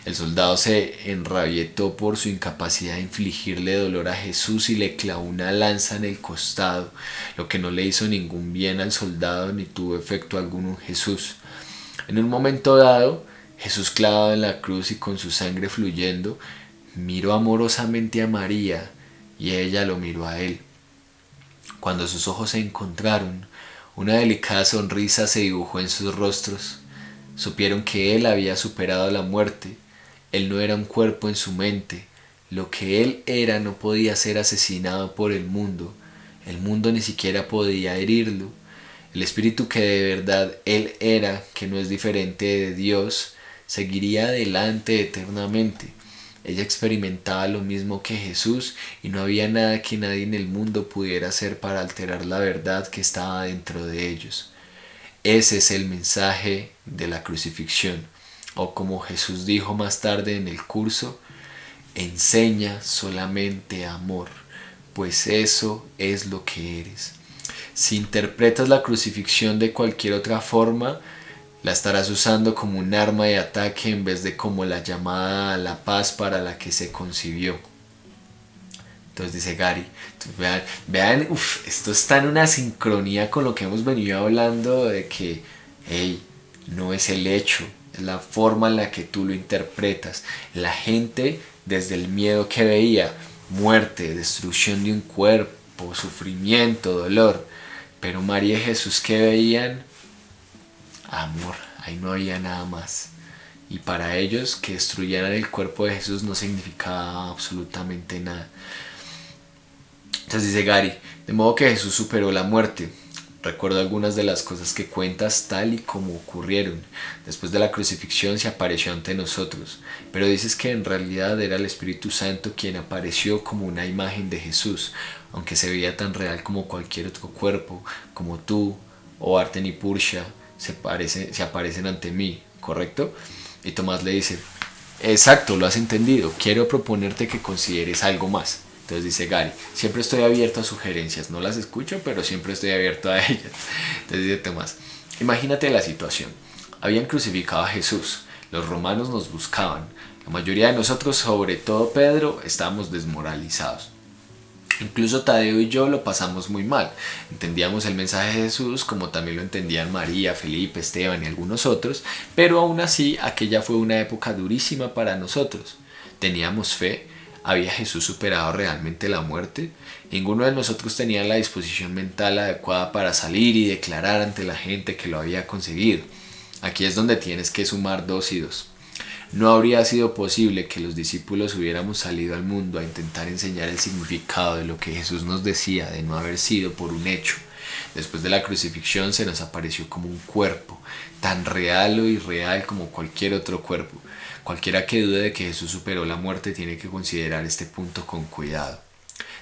El soldado se enrabietó por su incapacidad de infligirle dolor a Jesús y le clavó una lanza en el costado, lo que no le hizo ningún bien al soldado ni tuvo efecto alguno en Jesús. En un momento dado, Jesús clavado en la cruz y con su sangre fluyendo, miró amorosamente a María y ella lo miró a él. Cuando sus ojos se encontraron, una delicada sonrisa se dibujó en sus rostros. Supieron que él había superado la muerte. Él no era un cuerpo en su mente. Lo que él era no podía ser asesinado por el mundo. El mundo ni siquiera podía herirlo. El espíritu que de verdad él era, que no es diferente de Dios, seguiría adelante eternamente. Ella experimentaba lo mismo que Jesús y no había nada que nadie en el mundo pudiera hacer para alterar la verdad que estaba dentro de ellos. Ese es el mensaje de la crucifixión. O como Jesús dijo más tarde en el curso, enseña solamente amor, pues eso es lo que eres. Si interpretas la crucifixión de cualquier otra forma, la estarás usando como un arma de ataque en vez de como la llamada a la paz para la que se concibió. Entonces dice Gary, vean, esto está en una sincronía con lo que hemos venido hablando de que, hey, no es el hecho, es la forma en la que tú lo interpretas. La gente, desde el miedo que veía, muerte, destrucción de un cuerpo, sufrimiento, dolor. Pero María y Jesús, ¿qué veían? Amor, ahí no había nada más. Y para ellos, que destruyeran el cuerpo de Jesús no significaba absolutamente nada. Entonces dice Gary, de modo que Jesús superó la muerte. Recuerdo algunas de las cosas que cuentas tal y como ocurrieron. Después de la crucifixión se apareció ante nosotros, pero dices que en realidad era el Espíritu Santo quien apareció como una imagen de Jesús, aunque se veía tan real como cualquier otro cuerpo, como tú o Arten y Pursha se aparecen ante mí, ¿correcto? Y Tomás le dice, exacto, lo has entendido, quiero proponerte que consideres algo más. Entonces dice Gary, siempre estoy abierto a sugerencias, no las escucho, pero siempre estoy abierto a ellas. Entonces dice Tomás, imagínate la situación, habían crucificado a Jesús, los romanos nos buscaban, la mayoría de nosotros, sobre todo Pedro, estábamos desmoralizados. Incluso Tadeo y yo lo pasamos muy mal. Entendíamos el mensaje de Jesús como también lo entendían María, Felipe, Esteban y algunos otros, pero aún así aquella fue una época durísima para nosotros. Teníamos fe. ¿Había Jesús superado realmente la muerte? Ninguno de nosotros tenía la disposición mental adecuada para salir y declarar ante la gente que lo había conseguido. Aquí es donde tienes que sumar 2 y 2. No habría sido posible que los discípulos hubiéramos salido al mundo a intentar enseñar el significado de lo que Jesús nos decía de no haber sido por un hecho. Después de la crucifixión se nos apareció como un cuerpo, tan real o irreal como cualquier otro cuerpo. Cualquiera que dude de que Jesús superó la muerte tiene que considerar este punto con cuidado.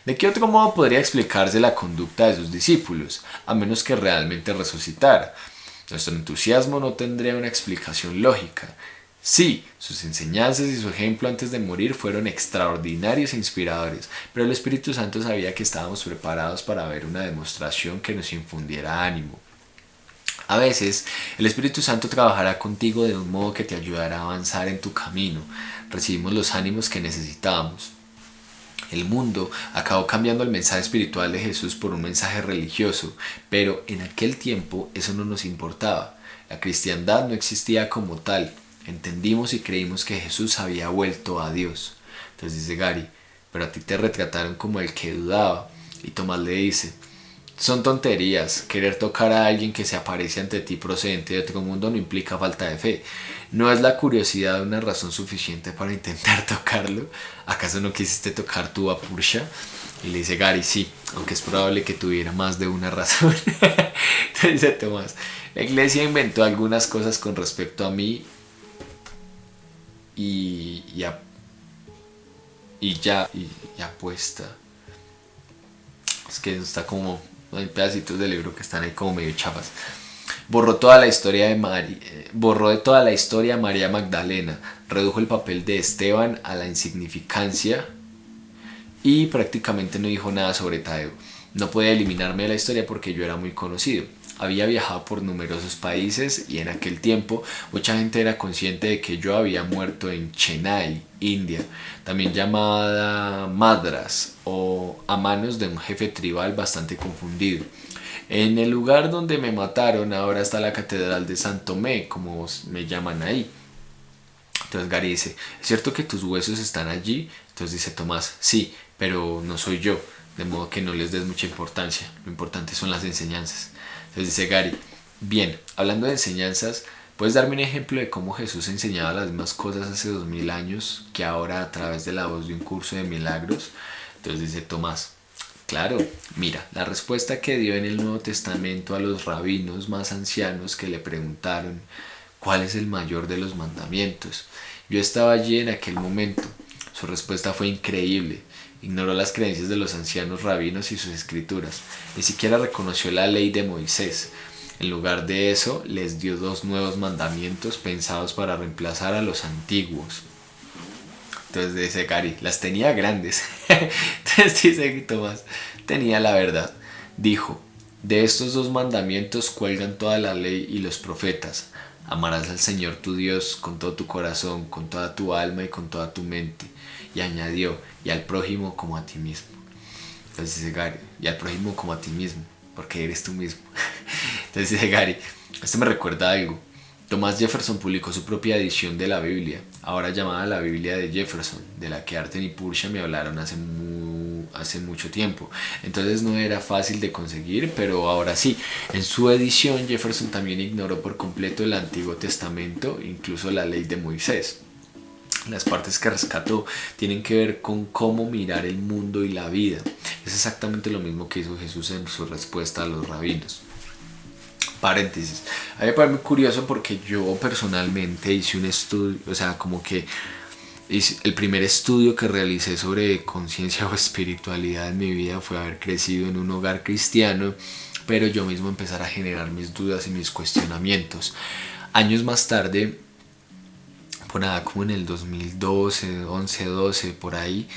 ¿De qué otro modo podría explicarse la conducta de sus discípulos, a menos que realmente resucitara? Nuestro entusiasmo no tendría una explicación lógica. Sí, sus enseñanzas y su ejemplo antes de morir fueron extraordinarios e inspiradores, pero el Espíritu Santo sabía que estábamos preparados para ver una demostración que nos infundiera ánimo. A veces, el Espíritu Santo trabajará contigo de un modo que te ayudará a avanzar en tu camino. Recibimos los ánimos que necesitábamos. El mundo acabó cambiando el mensaje espiritual de Jesús por un mensaje religioso, pero en aquel tiempo eso no nos importaba. La cristiandad no existía como tal. Entendimos y creímos que Jesús había vuelto a Dios. Entonces dice Gary, pero a ti te retrataron como el que dudaba. Y Tomás le dice, son tonterías, querer tocar a alguien que se aparece ante ti procedente de otro mundo no implica falta de fe. ¿No es la curiosidad una razón suficiente para intentar tocarlo? ¿Acaso no quisiste tocar tú a Pursha? Y le dice Gary, sí, aunque es probable que tuviera más de una razón. Entonces dice Tomás, la iglesia inventó algunas cosas con respecto a mí y apuesta. Es que está como, hay pedacitos del libro que están ahí como medio chapas. Borró de toda la historia a María Magdalena, redujo el papel de Esteban a la insignificancia y prácticamente no dijo nada sobre Tadeo. No podía eliminarme de la historia porque yo era muy conocido. Había viajado por numerosos países y en aquel tiempo mucha gente era consciente de que yo había muerto en Chennai, India, también llamada Madras, o a manos de un jefe tribal bastante confundido. En el lugar donde me mataron ahora está la catedral de San Tomé, como me llaman ahí. Entonces Gary dice, ¿es cierto que tus huesos están allí? Entonces dice Tomás, sí, pero no soy yo, de modo que no les des mucha importancia, lo importante son las enseñanzas. Entonces dice Gary, bien, hablando de enseñanzas, ¿puedes darme un ejemplo de cómo Jesús enseñaba las mismas cosas hace 2000 años que ahora a través de la voz de un curso de milagros? Entonces dice Tomás, claro, mira, la respuesta que dio en el Nuevo Testamento a los rabinos más ancianos que le preguntaron ¿cuál es el mayor de los mandamientos? Yo estaba allí en aquel momento. Su respuesta fue increíble. Ignoró las creencias de los ancianos rabinos y sus escrituras. Ni siquiera reconoció la ley de Moisés. En lugar de eso, les dio 2 nuevos mandamientos pensados para reemplazar a los antiguos. Entonces dice Gary, las tenía grandes. Entonces dice Tomás, tenía la verdad. Dijo, de estos 2 mandamientos cuelgan toda la ley y los profetas. Amarás al Señor tu Dios con todo tu corazón, con toda tu alma y con toda tu mente. Y añadió, y al prójimo como a ti mismo. Entonces dice Gary, y al prójimo como a ti mismo, porque eres tú mismo. Entonces dice Gary, esto me recuerda algo. Thomas Jefferson publicó su propia edición de la Biblia, ahora llamada la Biblia de Jefferson, de la que Arten y Purcell me hablaron hace mucho tiempo. Entonces no era fácil de conseguir, pero ahora sí. En su edición Jefferson también ignoró por completo el Antiguo Testamento, incluso la ley de Moisés. Las partes que rescató tienen que ver con cómo mirar el mundo y la vida. Es exactamente lo mismo que hizo Jesús en su respuesta a los rabinos. Paréntesis. A mí me parece muy curioso porque yo personalmente hice un estudio, o sea, como que el primer estudio que realicé sobre conciencia o espiritualidad en mi vida fue haber crecido en un hogar cristiano, pero yo mismo empezar a generar mis dudas y mis cuestionamientos. Años más tarde, por nada, como en el 2012, 11, 12, por ahí,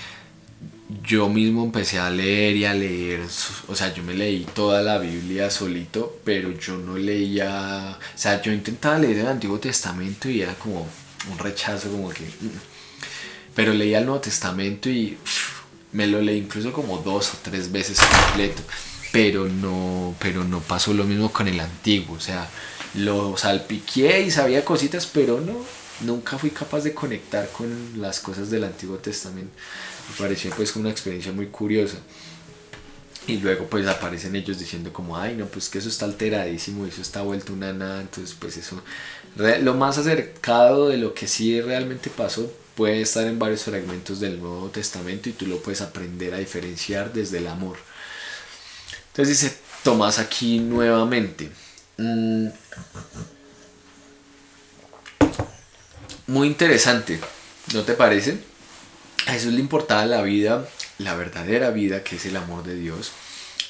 yo mismo empecé a leer y a leer, o sea, yo me leí toda la Biblia solito, pero yo no leía, o sea, yo intentaba leer el Antiguo Testamento y era como un rechazo, como que... Pero leía el Nuevo Testamento y me lo leí incluso como 2 o 3 veces completo, pero no pasó lo mismo con el Antiguo, o sea, lo salpiqué y sabía cositas, pero nunca fui capaz de conectar con las cosas del Antiguo Testamento. Me pareció pues una experiencia muy curiosa. Y luego pues aparecen ellos diciendo como, ay no, pues que eso está alteradísimo, eso está vuelto una nada. Entonces pues eso, lo más acercado de lo que sí realmente pasó puede estar en varios fragmentos del Nuevo Testamento y tú lo puedes aprender a diferenciar desde el amor. Entonces dice Tomás aquí nuevamente, muy interesante, ¿no te parece? A Jesús le importaba la vida, la verdadera vida, que es el amor de Dios.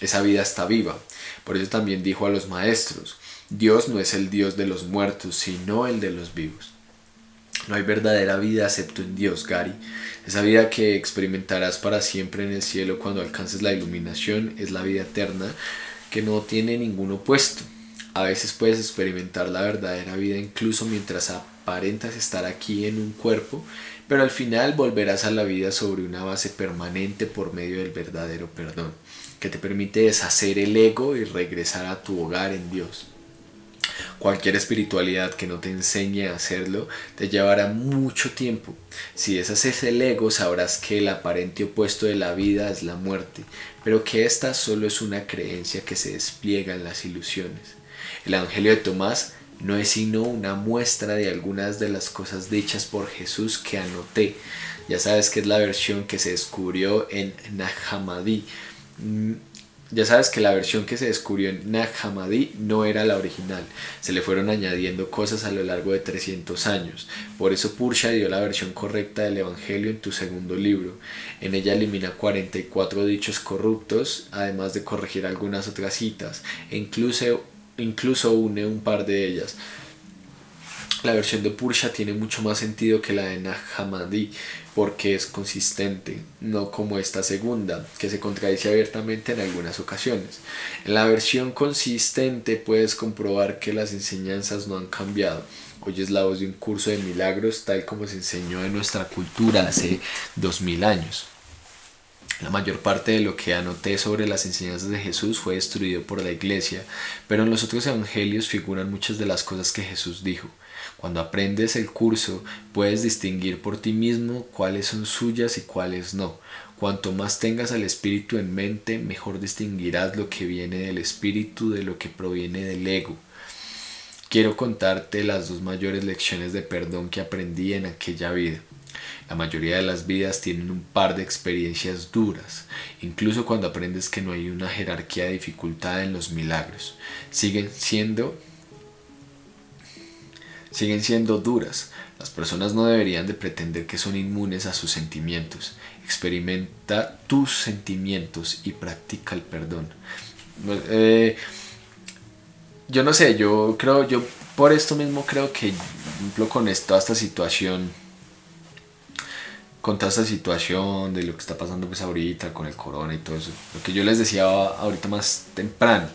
Esa vida está viva. Por eso también dijo a los maestros, Dios no es el Dios de los muertos, sino el de los vivos. No hay verdadera vida excepto en Dios, Gary. Esa vida que experimentarás para siempre en el cielo cuando alcances la iluminación es la vida eterna, que no tiene ningún opuesto. A veces puedes experimentar la verdadera vida incluso mientras aparentas estar aquí en un cuerpo, pero al final volverás a la vida sobre una base permanente por medio del verdadero perdón, que te permite deshacer el ego y regresar a tu hogar en Dios. Cualquier espiritualidad que no te enseñe a hacerlo te llevará mucho tiempo. Si deshaces el ego, sabrás que el aparente opuesto de la vida es la muerte, pero que esta solo es una creencia que se despliega en las ilusiones. El Evangelio de Tomás no es sino una muestra de algunas de las cosas dichas por Jesús que anoté. Ya sabes que es la versión que se descubrió en Nag Hammadi. Ya sabes que la versión que se descubrió en Nag Hammadi no era la original. Se le fueron añadiendo cosas a lo largo de 300 años. Por eso Purcell dio la versión correcta del Evangelio en tu segundo libro. En ella elimina 44 dichos corruptos, además de corregir algunas otras citas, e incluso une un par de ellas. La versión de Purcell tiene mucho más sentido que la de Nag Hammadi porque es consistente, no como esta segunda, que se contradice abiertamente en algunas ocasiones. En la versión consistente puedes comprobar que las enseñanzas no han cambiado. Oyes la voz de un curso de milagros tal como se enseñó en nuestra cultura hace 2000 años. La mayor parte de lo que anoté sobre las enseñanzas de Jesús fue destruido por la iglesia, pero en los otros evangelios figuran muchas de las cosas que Jesús dijo. Cuando aprendes el curso, puedes distinguir por ti mismo cuáles son suyas y cuáles no. Cuanto más tengas al Espíritu en mente, mejor distinguirás lo que viene del Espíritu de lo que proviene del ego. Quiero contarte las 2 mayores lecciones de perdón que aprendí en aquella vida. La mayoría de las vidas tienen un par de experiencias duras, incluso cuando aprendes que no hay una jerarquía de dificultad en los milagros. Siguen siendo duras. Las personas no deberían de pretender que son inmunes a sus sentimientos. Experimenta tus sentimientos y practica el perdón. Yo no sé, yo por esto mismo creo que, por ejemplo, toda esta situación de lo que está pasando pues ahorita con el corona y todo eso, lo que yo les decía ahorita más temprano,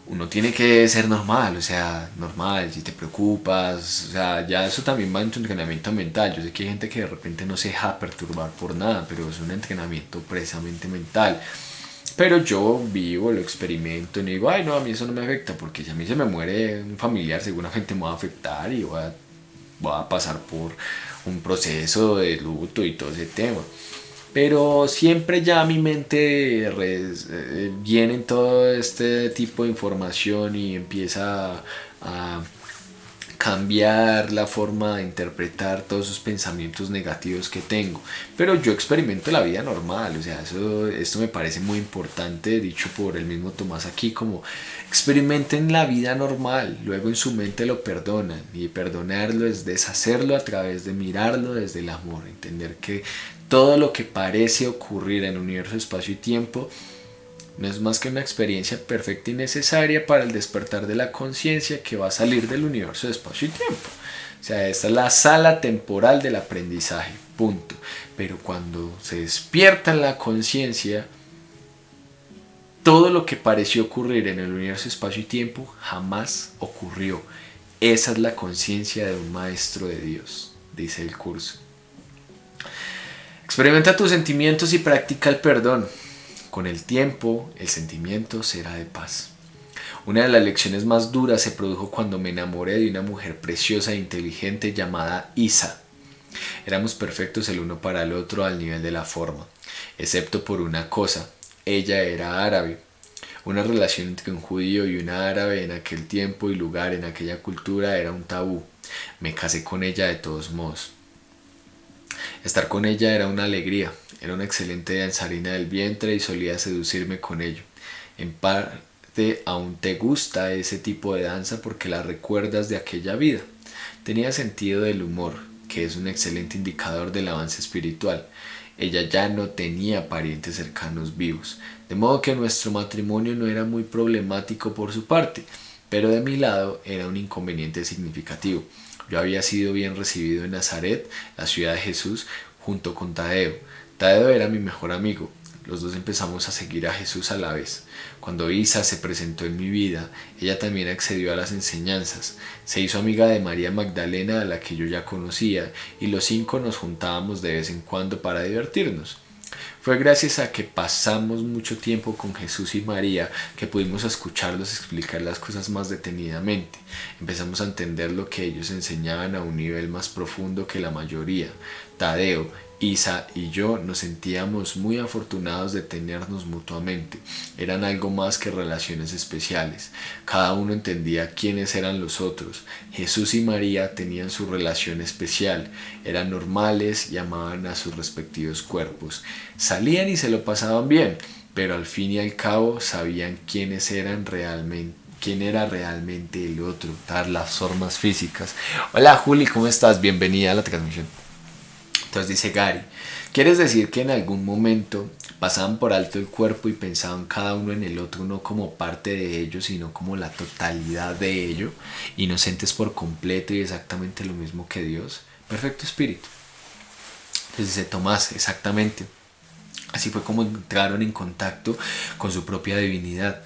uno tiene que ser normal, o sea, normal, si te preocupas, o sea, ya eso también va en tu entrenamiento mental. Yo sé que hay gente que de repente no se deja perturbar por nada, pero es un entrenamiento precisamente mental. Pero yo vivo, lo experimento y no digo, ay no, a mí eso no me afecta, porque si a mí se me muere un familiar seguramente me va a afectar y voy a pasar por un proceso de luto y todo ese tema. Pero siempre ya a mi mente viene todo este tipo de información y empieza a cambiar la forma de interpretar todos esos pensamientos negativos que tengo. Pero yo experimento la vida normal, o sea, esto me parece muy importante, dicho por el mismo Tomás aquí, como experimenten la vida normal, luego en su mente lo perdonan, y perdonarlo es deshacerlo a través de mirarlo desde el amor, entender que todo lo que parece ocurrir en el universo, espacio y tiempo no es más que una experiencia perfecta y necesaria para el despertar de la conciencia que va a salir del universo de espacio y tiempo. O sea, esta es la sala temporal del aprendizaje, punto. Pero cuando se despierta en la conciencia, todo lo que pareció ocurrir en el universo, espacio y tiempo jamás ocurrió. Esa es la conciencia de un maestro de Dios, dice el curso. Experimenta tus sentimientos y practica el perdón. Con el tiempo, el sentimiento será de paz. Una de las lecciones más duras se produjo cuando me enamoré de una mujer preciosa e inteligente llamada Isa. Éramos perfectos el uno para el otro al nivel de la forma, excepto por una cosa: ella era árabe. Una relación entre un judío y una árabe en aquel tiempo y lugar, en aquella cultura, era un tabú. Me casé con ella de todos modos. Estar con ella era una alegría, era una excelente danzarina del vientre y solía seducirme con ello. En parte aún te gusta ese tipo de danza porque la recuerdas de aquella vida. Tenía sentido del humor, que es un excelente indicador del avance espiritual. Ella ya no tenía parientes cercanos vivos, de modo que nuestro matrimonio no era muy problemático por su parte, pero de mi lado era un inconveniente significativo. Yo había sido bien recibido en Nazaret, la ciudad de Jesús, junto con Tadeo. Tadeo era mi mejor amigo. Los dos empezamos a seguir a Jesús a la vez. Cuando Isa se presentó en mi vida, ella también accedió a las enseñanzas. Se hizo amiga de María Magdalena, a la que yo ya conocía, y los 5 nos juntábamos de vez en cuando para divertirnos. Fue gracias a que pasamos mucho tiempo con Jesús y María que pudimos escucharlos explicar las cosas más detenidamente. Empezamos a entender lo que ellos enseñaban a un nivel más profundo que la mayoría. Tadeo, Isa y yo nos sentíamos muy afortunados de tenernos mutuamente. Eran algo más que relaciones especiales. Cada uno entendía quiénes eran los otros. Jesús y María tenían su relación especial. Eran normales y amaban a sus respectivos cuerpos. Salían y se lo pasaban bien, pero al fin y al cabo sabían quién era realmente el otro, dar las formas físicas. Hola Juli, ¿cómo estás? Bienvenida a la transmisión. Entonces dice Gary, ¿quieres decir que en algún momento pasaban por alto el cuerpo y pensaban cada uno en el otro, no como parte de ellos, sino como la totalidad de ello, inocentes por completo y exactamente lo mismo que Dios? Perfecto espíritu. Entonces dice Tomás, exactamente. Así fue como entraron en contacto con su propia divinidad.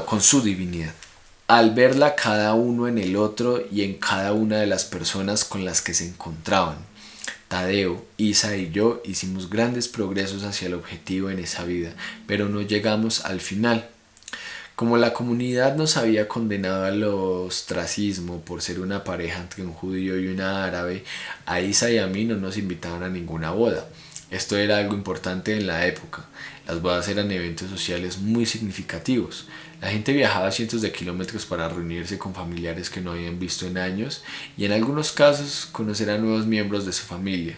Con su divinidad. Al verla cada uno en el otro y en cada una de las personas con las que se encontraban. Tadeo, Isa y yo hicimos grandes progresos hacia el objetivo en esa vida, pero no llegamos al final. Como la comunidad nos había condenado al ostracismo por ser una pareja entre un judío y una árabe, a Isa y a mí no nos invitaban a ninguna boda. Esto era algo importante en la época. Las bodas eran eventos sociales muy significativos. La gente viajaba cientos de kilómetros para reunirse con familiares que no habían visto en años y en algunos casos conocer a nuevos miembros de su familia.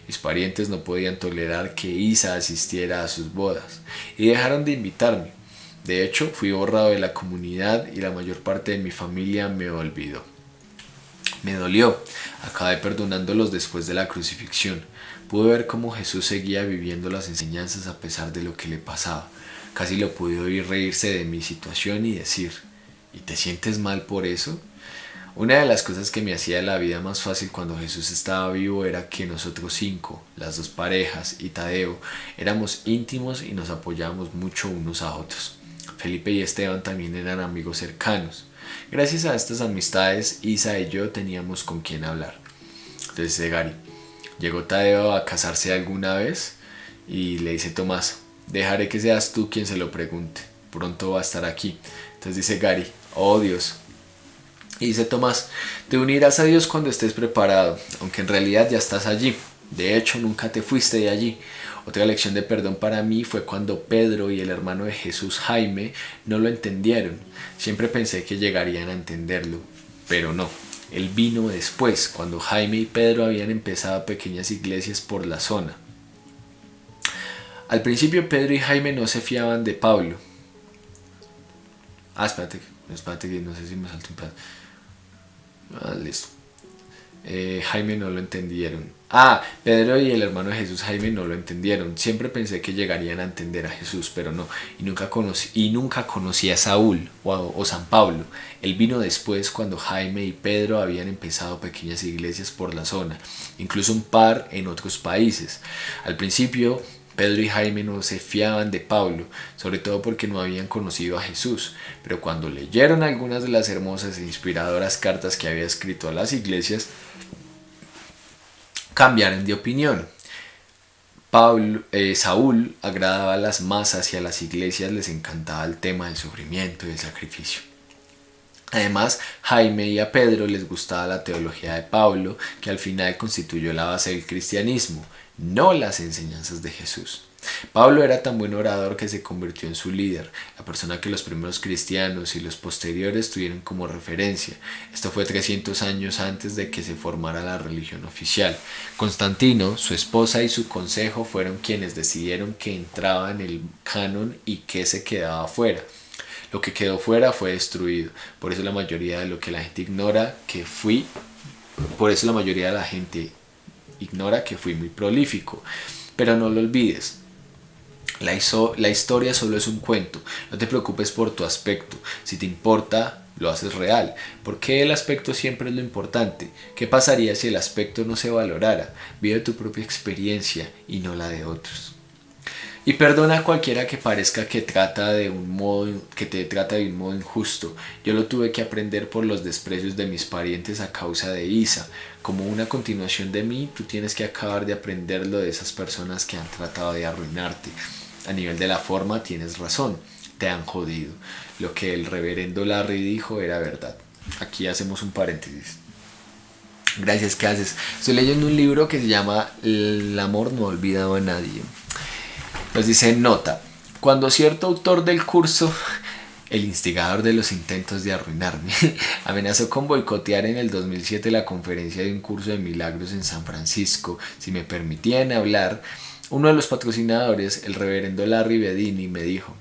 Mis parientes no podían tolerar que Isa asistiera a sus bodas y dejaron de invitarme. De hecho, fui borrado de la comunidad y la mayor parte de mi familia me olvidó. Me dolió. Acabé perdonándolos después de la crucifixión. Pude ver cómo Jesús seguía viviendo las enseñanzas a pesar de lo que le pasaba. Casi lo pude oír reírse de mi situación y decir, ¿y te sientes mal por eso? Una de las cosas que me hacía la vida más fácil cuando Jesús estaba vivo era que nosotros 5, las 2 parejas y Tadeo, éramos íntimos y nos apoyábamos mucho unos a otros. Felipe y Esteban también eran amigos cercanos. Gracias a estas amistades, Isa y yo teníamos con quién hablar. Entonces Gary, ¿llegó Tadeo a casarse alguna vez? Y le dice Tomás, dejaré que seas tú quien se lo pregunte. Pronto va a estar aquí. Entonces dice Gary, oh Dios. Y dice Tomás, te unirás a Dios cuando estés preparado, aunque en realidad ya estás allí. De hecho, nunca te fuiste de allí. Otra lección de perdón para mí fue cuando Pedro y el hermano de Jesús, Jaime, no lo entendieron. Siempre pensé que llegarían a entenderlo, pero no. Él vino después, cuando Jaime y Pedro habían empezado pequeñas iglesias por la zona. Al principio Pedro y Jaime no se fiaban de Pablo. Espérate que no sé si me salto un pedazo. Listo. Jaime no lo entendieron. Pedro y el hermano de Jesús, Jaime, no lo entendieron. Siempre pensé que llegarían a entender a Jesús, pero no. Y nunca conocí a Saúl o San Pablo. Él vino después, cuando Jaime y Pedro habían empezado pequeñas iglesias por la zona, incluso un par en otros países. Al principio Pedro y Jaime no se fiaban de Pablo, sobre todo porque no habían conocido a Jesús, pero cuando leyeron algunas de las hermosas e inspiradoras cartas que había escrito a las iglesias, cambiaron de opinión. Saúl agradaba a las masas y a las iglesias les encantaba el tema del sufrimiento y del sacrificio. Además, Jaime y a Pedro les gustaba la teología de Pablo, que al final constituyó la base del cristianismo, no las enseñanzas de Jesús. Pablo era tan buen orador que se convirtió en su líder, la persona que los primeros cristianos y los posteriores tuvieron como referencia. Esto fue 300 años antes de que se formara la religión oficial. Constantino, su esposa y su consejo fueron quienes decidieron que entraba en el canon y que se quedaba fuera. Lo que quedó fuera fue destruido. Por eso la mayoría de la gente ignora que fui muy prolífico. Pero no lo olvides. La historia solo es un cuento. No te preocupes por tu aspecto. Si te importa, lo haces real. ¿Por qué el aspecto siempre es lo importante? ¿Qué pasaría si el aspecto no se valorara? Vive tu propia experiencia y no la de otros. Y perdona a cualquiera que parezca que te trata de un modo injusto. Yo lo tuve que aprender por los desprecios de mis parientes a causa de Isa. Como una continuación de mí, tú tienes que acabar de aprenderlo de esas personas que han tratado de arruinarte. A nivel de la forma, tienes razón. Te han jodido. Lo que el reverendo Larry dijo era verdad. Aquí hacemos un paréntesis. Gracias, ¿qué haces? Estoy leyendo un libro que se llama El amor no ha olvidado a nadie. Pues dice nota, cuando cierto autor del curso, el instigador de los intentos de arruinarme, amenazó con boicotear en el 2007 la conferencia de un curso de milagros en San Francisco, si me permitían hablar, uno de los patrocinadores, el reverendo Larry Bedini, me dijo,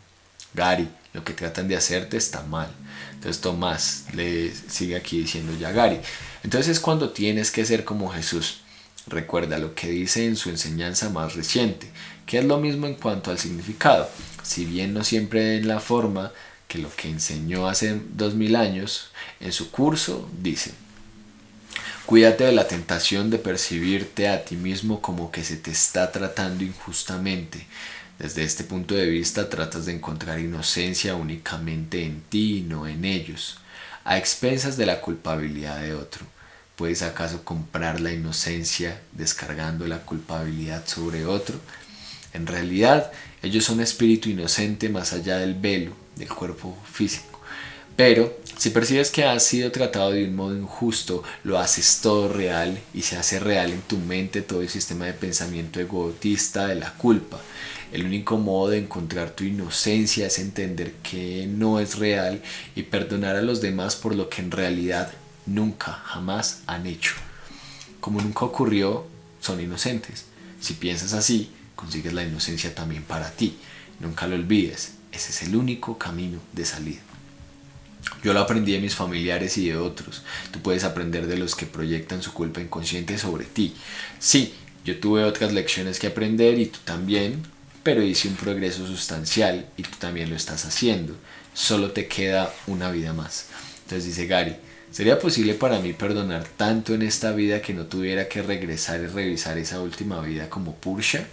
Gary, lo que tratan de hacerte está mal. Entonces Tomás le sigue aquí diciendo ya Gary. Entonces es cuando tienes que ser como Jesús. Recuerda lo que dice en su enseñanza más reciente, que es lo mismo en cuanto al significado, si bien no siempre en la forma que lo que enseñó hace 2000 años. En su curso dice, cuídate de la tentación de percibirte a ti mismo como que se te está tratando injustamente. Desde este punto de vista tratas de encontrar inocencia únicamente en ti y no en ellos, a expensas de la culpabilidad de otro. ¿Puedes acaso comprar la inocencia descargando la culpabilidad sobre otro? En realidad, ellos son espíritu inocente más allá del velo del cuerpo físico. Pero, si percibes que has sido tratado de un modo injusto, lo haces todo real y se hace real en tu mente todo el sistema de pensamiento egotista de la culpa. El único modo de encontrar tu inocencia es entender que no es real y perdonar a los demás por lo que en realidad nunca, jamás han hecho. Como nunca ocurrió, son inocentes. Si piensas así, consigues la inocencia también para ti. Nunca lo olvides, ese es el único camino de salida. Yo lo aprendí de mis familiares y de otros. Tú puedes aprender de los que proyectan su culpa inconsciente sobre ti. Sí, yo tuve otras lecciones que aprender y tú también, pero hice un progreso sustancial y tú también lo estás haciendo. Solo te queda una vida más. Entonces dice Gary, ¿sería posible para mí perdonar tanto en esta vida que no tuviera que regresar y revisar esa última vida como Pursha?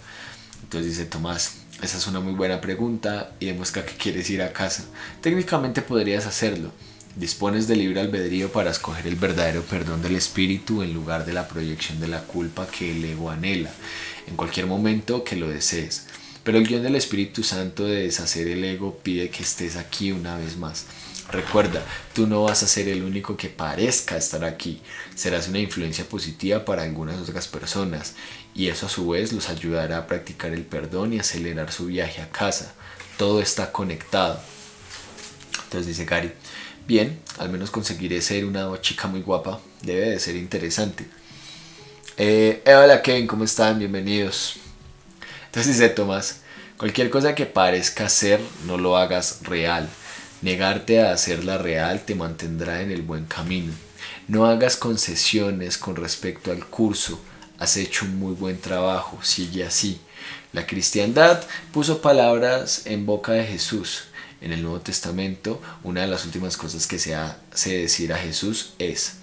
Entonces dice Tomás, esa es una muy buena pregunta y demuestra que quieres ir a casa. Técnicamente podrías hacerlo. Dispones de libre albedrío para escoger el verdadero perdón del espíritu en lugar de la proyección de la culpa que el ego anhela, en cualquier momento que lo desees. Pero el guión del Espíritu Santo de deshacer el ego pide que estés aquí una vez más. Recuerda, tú no vas a ser el único que parezca estar aquí. Serás una influencia positiva para algunas otras personas y eso a su vez los ayudará a practicar el perdón y acelerar su viaje a casa. Todo está conectado. Entonces dice Gary, bien, al menos conseguiré ser una chica muy guapa. Debe de ser interesante. Hola Kevin, ¿cómo están? Bienvenidos. Entonces dice Tomás, cualquier cosa que parezca ser, no lo hagas real. Negarte a hacerla real te mantendrá en el buen camino. No hagas concesiones con respecto al curso. Has hecho un muy buen trabajo, sigue así. La cristiandad puso palabras en boca de Jesús. En el Nuevo Testamento, una de las últimas cosas que se hace decir a Jesús es: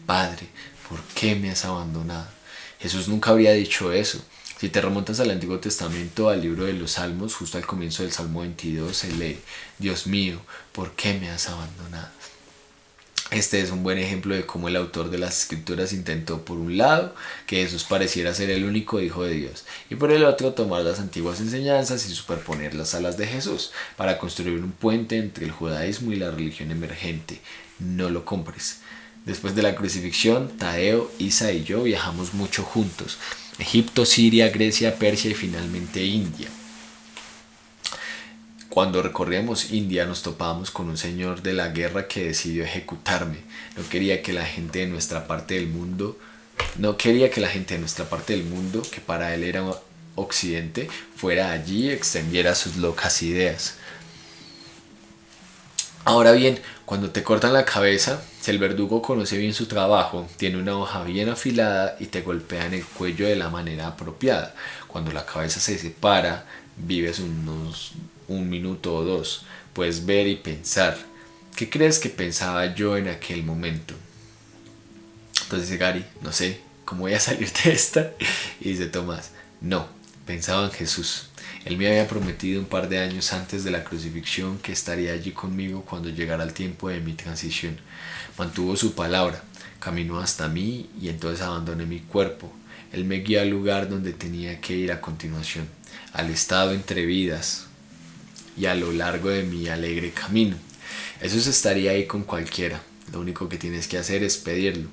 Padre, ¿por qué me has abandonado? Jesús nunca habría dicho eso. Si te remontas al Antiguo Testamento, al libro de los Salmos, justo al comienzo del Salmo 22 se lee: Dios mío, ¿por qué me has abandonado? Este es un buen ejemplo de cómo el autor de las escrituras intentó, por un lado, que Jesús pareciera ser el único hijo de Dios, y por el otro, tomar las antiguas enseñanzas y superponerlas a las de Jesús, para construir un puente entre el judaísmo y la religión emergente. No lo compres. Después de la crucifixión, Tadeo, Isa y yo viajamos mucho juntos. Egipto, Siria, Grecia, Persia y finalmente India. Cuando recorríamos India nos topábamos con un señor de la guerra que decidió ejecutarme. No quería que la gente de nuestra parte del mundo, que para él era Occidente, fuera allí y extendiera sus locas ideas. Ahora bien, cuando te cortan la cabeza, si el verdugo conoce bien su trabajo, tiene una hoja bien afilada y te golpea en el cuello de la manera apropiada. Cuando la cabeza se separa, vives un minuto o dos. Puedes ver y pensar. ¿Qué crees que pensaba yo en aquel momento? Entonces dice Gary, no sé, ¿cómo voy a salir de esta? Y dice Tomás, no, pensaba en Jesús. Él me había prometido un par de años antes de la crucifixión que estaría allí conmigo cuando llegara el tiempo de mi transición. Mantuvo su palabra, caminó hasta mí y entonces abandoné mi cuerpo. Él me guió al lugar donde tenía que ir a continuación, al estado entre vidas y a lo largo de mi alegre camino. Jesús estaría ahí con cualquiera. Lo único que tienes que hacer es pedirlo.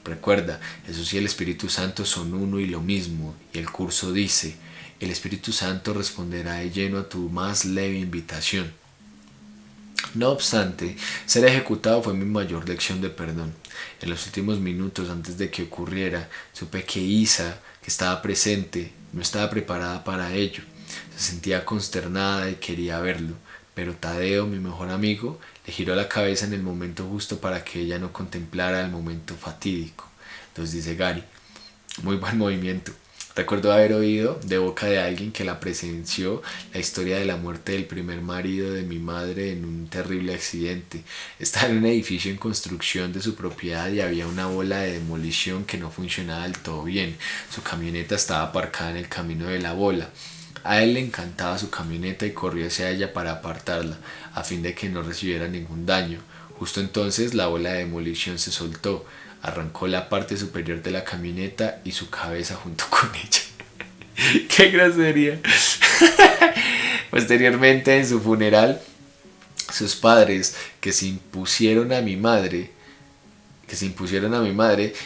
Recuerda, Jesús y el Espíritu Santo son uno y lo mismo, y el curso dice: el Espíritu Santo responderá de lleno a tu más leve invitación. No obstante, ser ejecutado fue mi mayor lección de perdón. En los últimos minutos antes de que ocurriera, supe que Isa, que estaba presente, no estaba preparada para ello. Se sentía consternada y quería verlo, pero Tadeo, mi mejor amigo, le giró la cabeza en el momento justo para que ella no contemplara el momento fatídico. Entonces dice Gary, muy buen movimiento. Recuerdo haber oído de boca de alguien que la presenció la historia de la muerte del primer marido de mi madre en un terrible accidente. Estaba en un edificio en construcción de su propiedad y había una bola de demolición que no funcionaba del todo bien. Su camioneta estaba aparcada en el camino de la bola. A él le encantaba su camioneta y corrió hacia ella para apartarla, a fin de que no recibiera ningún daño. Justo entonces la bola de demolición se soltó. Arrancó la parte superior de la camioneta y su cabeza junto con ella. ¡Qué grosería! Posteriormente, en su funeral, sus padres, que se impusieron a mi madre,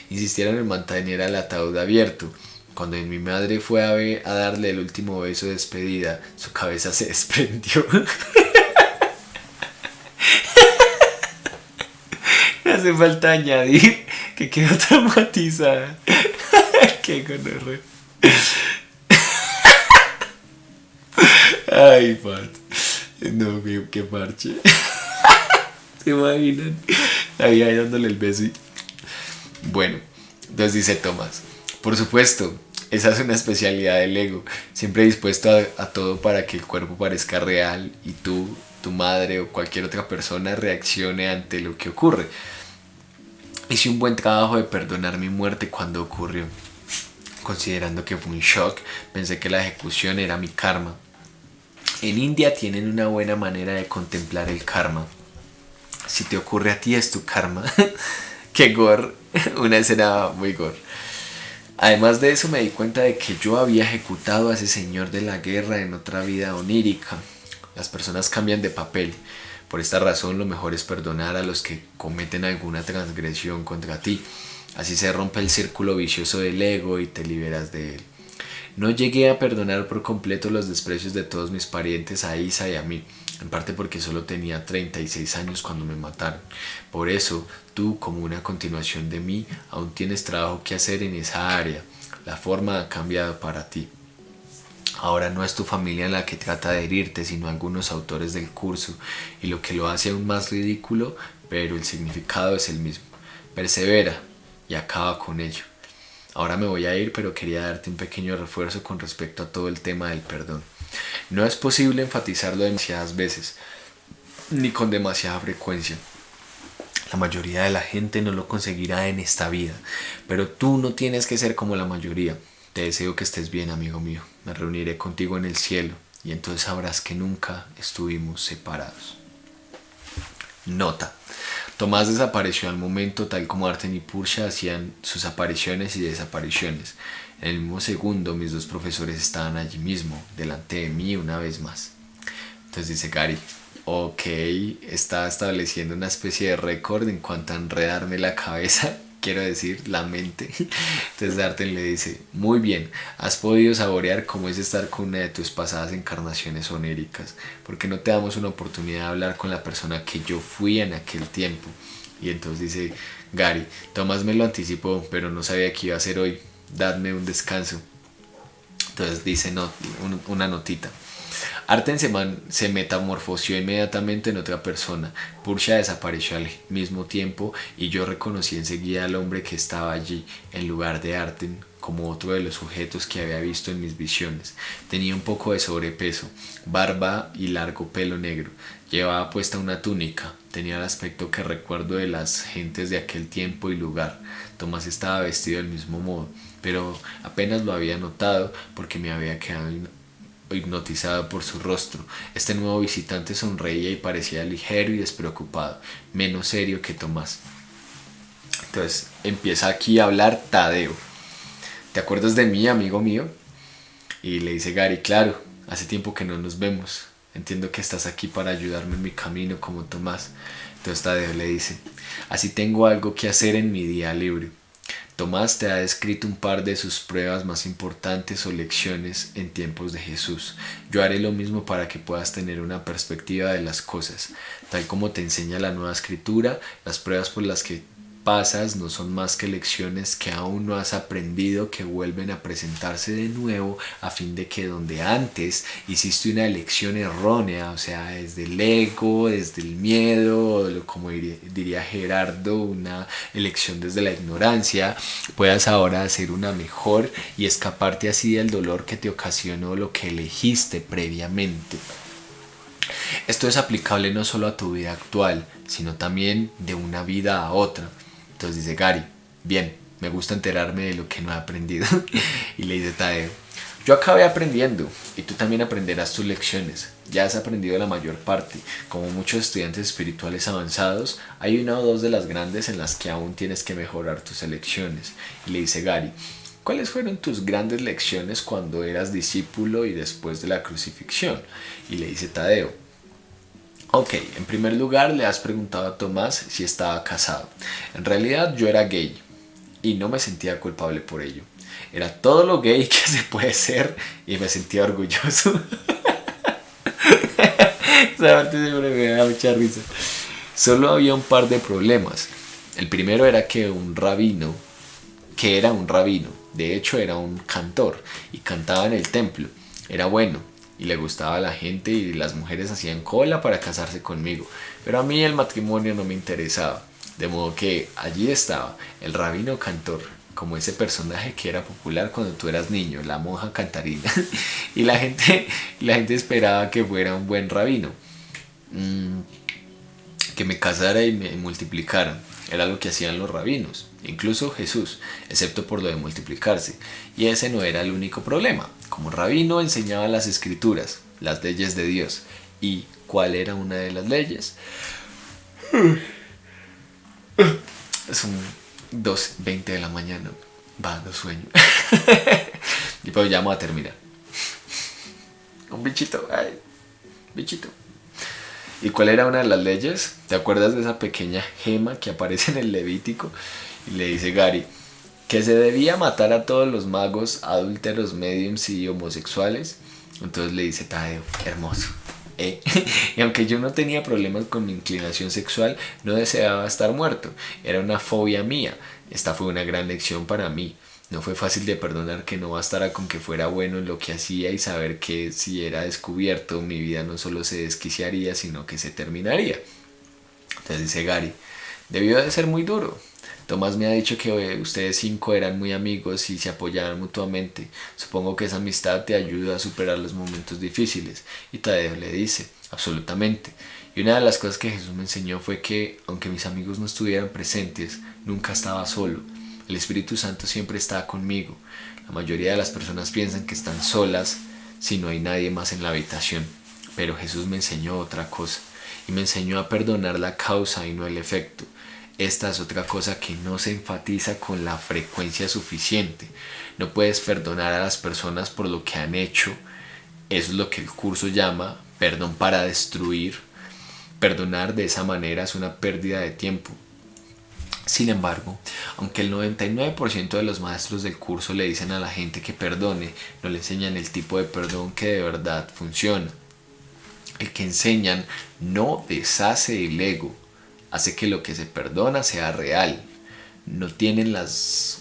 insistieron en mantener el ataúd abierto. Cuando mi madre fue a darle el último beso de despedida, su cabeza se desprendió. No hace falta añadir que quedó traumatizada. Qué gonorrea. Ay, Pat. No, qué parche. ¿Se imaginan? La vieja ahí dándole el beso. Bueno, entonces dice Tomás, por supuesto, esa es una especialidad del ego, siempre dispuesto a todo para que el cuerpo parezca real y tú, tu madre o cualquier otra persona reaccione ante lo que ocurre. Hice un buen trabajo de perdonar mi muerte cuando ocurrió. Considerando que fue un shock, pensé que la ejecución era mi karma. En India tienen una buena manera de contemplar el karma. Si te ocurre a ti es tu karma. Qué gore, una escena muy gore. Además de eso me di cuenta de que yo había ejecutado a ese señor de la guerra en otra vida onírica. Las personas cambian de papel. Por esta razón lo mejor es perdonar a los que cometen alguna transgresión contra ti. Así se rompe el círculo vicioso del ego y te liberas de él. No llegué a perdonar por completo los desprecios de todos mis parientes, a Isa y a mí, en parte porque solo tenía 36 años cuando me mataron. Por eso, tú, como una continuación de mí, aún tienes trabajo que hacer en esa área. La forma ha cambiado para ti. Ahora no es tu familia la que trata de herirte, sino algunos autores del curso, y lo que lo hace aún más ridículo, pero el significado es el mismo. Persevera y acaba con ello. Ahora me voy a ir, pero quería darte un pequeño refuerzo con respecto a todo el tema del perdón. No es posible enfatizarlo demasiadas veces, ni con demasiada frecuencia. La mayoría de la gente no lo conseguirá en esta vida, pero tú no tienes que ser como la mayoría. Te deseo que estés bien, amigo mío. Me reuniré contigo en el cielo y entonces sabrás que nunca estuvimos separados. Nota. Tomás desapareció al momento tal como Arten y Pursha hacían sus apariciones y desapariciones. En el mismo segundo mis dos profesores estaban allí mismo, delante de mí una vez más. Entonces dice Gary, ok, está estableciendo una especie de récord en cuanto a enredarme la cabeza, quiero decir, la mente. Entonces Arten le dice, muy bien, has podido saborear cómo es estar con una de tus pasadas encarnaciones oníricas. ¿Por qué no te damos una oportunidad de hablar con la persona que yo fui en aquel tiempo? Y entonces dice Gary, Tomás me lo anticipó, pero no sabía que iba a ser hoy. Dadme un descanso. Entonces dice una notita. Arten se metamorfoseó inmediatamente en otra persona. Pursha desapareció al mismo tiempo y yo reconocí enseguida al hombre que estaba allí, en lugar de Arten, como otro de los sujetos que había visto en mis visiones. Tenía un poco de sobrepeso, barba y largo pelo negro. Llevaba puesta una túnica. Tenía el aspecto que recuerdo de las gentes de aquel tiempo y lugar. Tomás estaba vestido del mismo modo, pero apenas lo había notado porque me había quedado hipnotizado por su rostro. Este nuevo visitante sonreía y parecía ligero y despreocupado, menos serio que Tomás. Entonces empieza aquí a hablar Tadeo. ¿Te acuerdas de mí, amigo mío? Y le dice Gary, claro, hace tiempo que no nos vemos. Entiendo que estás aquí para ayudarme en mi camino como Tomás. Entonces Tadeo le dice, así tengo algo que hacer en mi día libre. Tomás te ha descrito un par de sus pruebas más importantes o lecciones en tiempos de Jesús. Yo haré lo mismo para que puedas tener una perspectiva de las cosas. Tal como te enseña la Nueva Escritura, las pruebas por las que pasas no son más que lecciones que aún no has aprendido, que vuelven a presentarse de nuevo a fin de que donde antes hiciste una elección errónea, o sea, desde el ego, desde el miedo, como diría Gerardo, una elección desde la ignorancia, puedas ahora hacer una mejor y escaparte así del dolor que te ocasionó lo que elegiste previamente. Esto es aplicable no solo a tu vida actual, sino también de una vida a otra. Entonces dice Gary, bien, me gusta enterarme de lo que no he aprendido. Y le dice Tadeo, yo acabé aprendiendo y tú también aprenderás tus lecciones. Ya has aprendido la mayor parte. Como muchos estudiantes espirituales avanzados, hay una o dos de las grandes en las que aún tienes que mejorar tus elecciones. Y le dice Gary, ¿cuáles fueron tus grandes lecciones cuando eras discípulo y después de la crucifixión? Y le dice Tadeo, ok, en primer lugar le has preguntado a Tomás si estaba casado. En realidad yo era gay y no me sentía culpable por ello. Era todo lo gay que se puede ser y me sentía orgulloso. Esa parte siempre me da mucha risa. Solo había un par de problemas. El primero era que era un rabino, de hecho era un cantor y cantaba en el templo. Era bueno y le gustaba a la gente y las mujeres hacían cola para casarse conmigo, pero a mí el matrimonio no me interesaba, de modo que allí estaba el rabino cantor, como ese personaje que era popular cuando tú eras niño, la monja cantarina. Y la gente esperaba que fuera un buen rabino, que me casara y me multiplicara. Era lo que hacían los rabinos, incluso Jesús, excepto por lo de multiplicarse. Y ese no era el único problema. Como rabino enseñaba las escrituras, las leyes de Dios. ¿Y cuál era una de las leyes? Son 2:20 de la mañana. Va, no sueño. Y pues ya vamos a terminar. Un bichito, ay, bichito. ¿Y cuál era una de las leyes? ¿Te acuerdas de esa pequeña gema que aparece en el Levítico? Y le dice Gary que se debía matar a todos los magos, adúlteros, mediums y homosexuales. Entonces le dice Tadeo, hermoso. Y aunque yo no tenía problemas con mi inclinación sexual, no deseaba estar muerto. Era una fobia mía. Esta fue una gran lección para mí. No fue fácil de perdonar que no bastara con que fuera bueno en lo que hacía y saber que si era descubierto mi vida no solo se desquiciaría sino que se terminaría. Entonces dice Gary, debió de ser muy duro. Tomás me ha dicho que ustedes 5 eran muy amigos y se apoyaban mutuamente. Supongo que esa amistad te ayuda a superar los momentos difíciles. Y Tadeo le dice, absolutamente. Y una de las cosas que Jesús me enseñó fue que, aunque mis amigos no estuvieran presentes, nunca estaba solo. El Espíritu Santo siempre está conmigo. La mayoría de las personas piensan que están solas si no hay nadie más en la habitación. Pero Jesús me enseñó otra cosa. Y me enseñó a perdonar la causa y no el efecto. Esta es otra cosa que no se enfatiza con la frecuencia suficiente. No puedes perdonar a las personas por lo que han hecho. Eso es lo que el curso llama perdón para destruir. Perdonar de esa manera es una pérdida de tiempo. Sin embargo, aunque el 99% de los maestros del curso le dicen a la gente que perdone, no le enseñan el tipo de perdón que de verdad funciona. El que enseñan no deshace el ego, hace que lo que se perdona sea real. No tienen las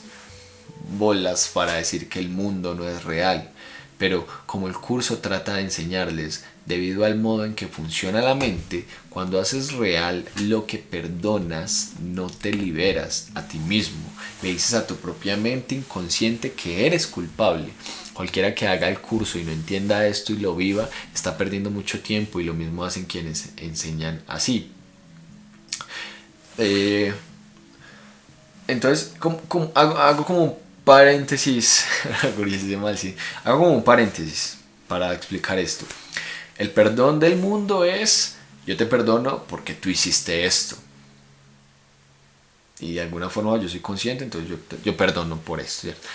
bolas para decir que el mundo no es real, pero como el curso trata de enseñarles, debido al modo en que funciona la mente, cuando haces real lo que perdonas, no te liberas a ti mismo. Le dices a tu propia mente inconsciente que eres culpable. Cualquiera que haga el curso y no entienda esto y lo viva, está perdiendo mucho tiempo, y lo mismo hacen quienes enseñan así. Entonces, hago como un paréntesis, hago como un paréntesis para explicar esto. El perdón del mundo es, yo te perdono porque tú hiciste esto. Y de alguna forma yo soy consciente, entonces yo perdono por esto, ¿cierto?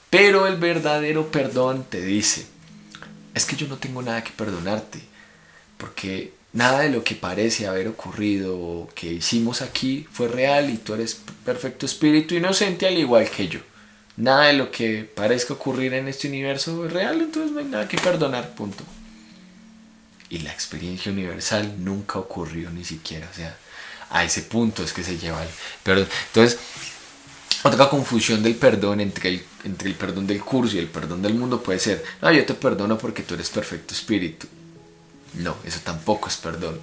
Pero el verdadero perdón te dice, es que yo no tengo nada que perdonarte, porque nada de lo que parece haber ocurrido o que hicimos aquí fue real y tú eres perfecto espíritu inocente al igual que yo. Nada de lo que parezca ocurrir en este universo es real, entonces no hay nada que perdonar, punto. Y la experiencia universal nunca ocurrió ni siquiera, o sea, a ese punto es que se lleva el perdón. Entonces, otra confusión del perdón entre el perdón del curso y el perdón del mundo puede ser, no, yo te perdono porque tú eres perfecto espíritu. No, eso tampoco es perdón.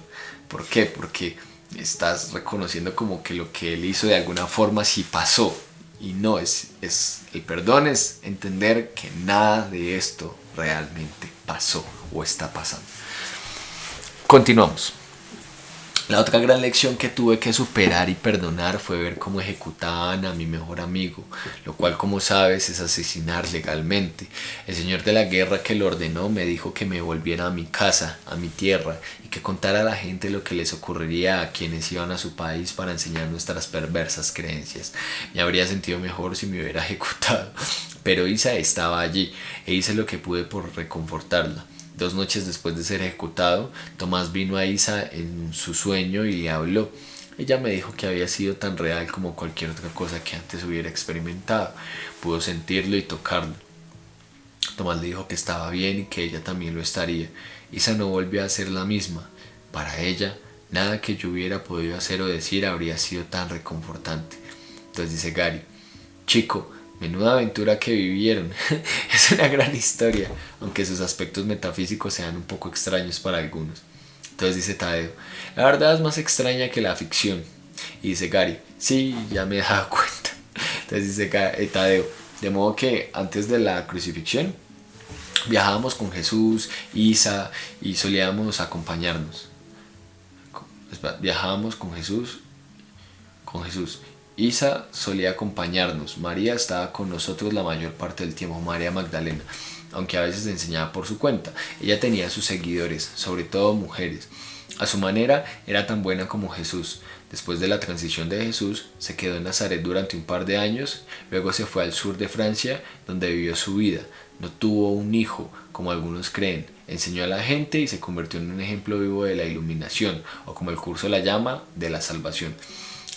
¿Por qué? Porque estás reconociendo como que lo que él hizo de alguna forma sí pasó. Y no, el perdón es entender que nada de esto realmente pasó o está pasando. Continuamos. La otra gran lección que tuve que superar y perdonar fue ver cómo ejecutaban a mi mejor amigo, lo cual, como sabes, es asesinar legalmente. El señor de la guerra que lo ordenó me dijo que me volviera a mi casa, a mi tierra, y que contara a la gente lo que les ocurriría a quienes iban a su país para enseñar nuestras perversas creencias. Me habría sentido mejor si me hubiera ejecutado, pero Isa estaba allí e hice lo que pude por reconfortarla. 2 noches después de ser ejecutado, Tomás vino a Isa en su sueño y le habló. Ella me dijo que había sido tan real como cualquier otra cosa que antes hubiera experimentado. Pudo sentirlo y tocarlo. Tomás le dijo que estaba bien y que ella también lo estaría. Isa no volvió a ser la misma. Para ella, nada que yo hubiera podido hacer o decir habría sido tan reconfortante. Entonces dice Gary, chico, menuda aventura que vivieron. Es una gran historia, aunque sus aspectos metafísicos sean un poco extraños para algunos. Entonces dice Tadeo, la verdad es más extraña que la ficción. Y dice Gary, sí, ya me he dado cuenta. Entonces dice Tadeo, de modo que antes de la crucifixión viajábamos con Jesús, Isa, y solíamos acompañarnos. Viajábamos con Jesús. Isa solía acompañarnos. María estaba con nosotros la mayor parte del tiempo, María Magdalena, aunque a veces enseñaba por su cuenta. Ella tenía sus seguidores, sobre todo mujeres. A su manera era tan buena como Jesús. Después de la transición de Jesús, se quedó en Nazaret durante un par de años, luego se fue al sur de Francia, donde vivió su vida. No tuvo un hijo, como algunos creen. Enseñó a la gente y se convirtió en un ejemplo vivo de la iluminación, o como el curso la llama, de la salvación.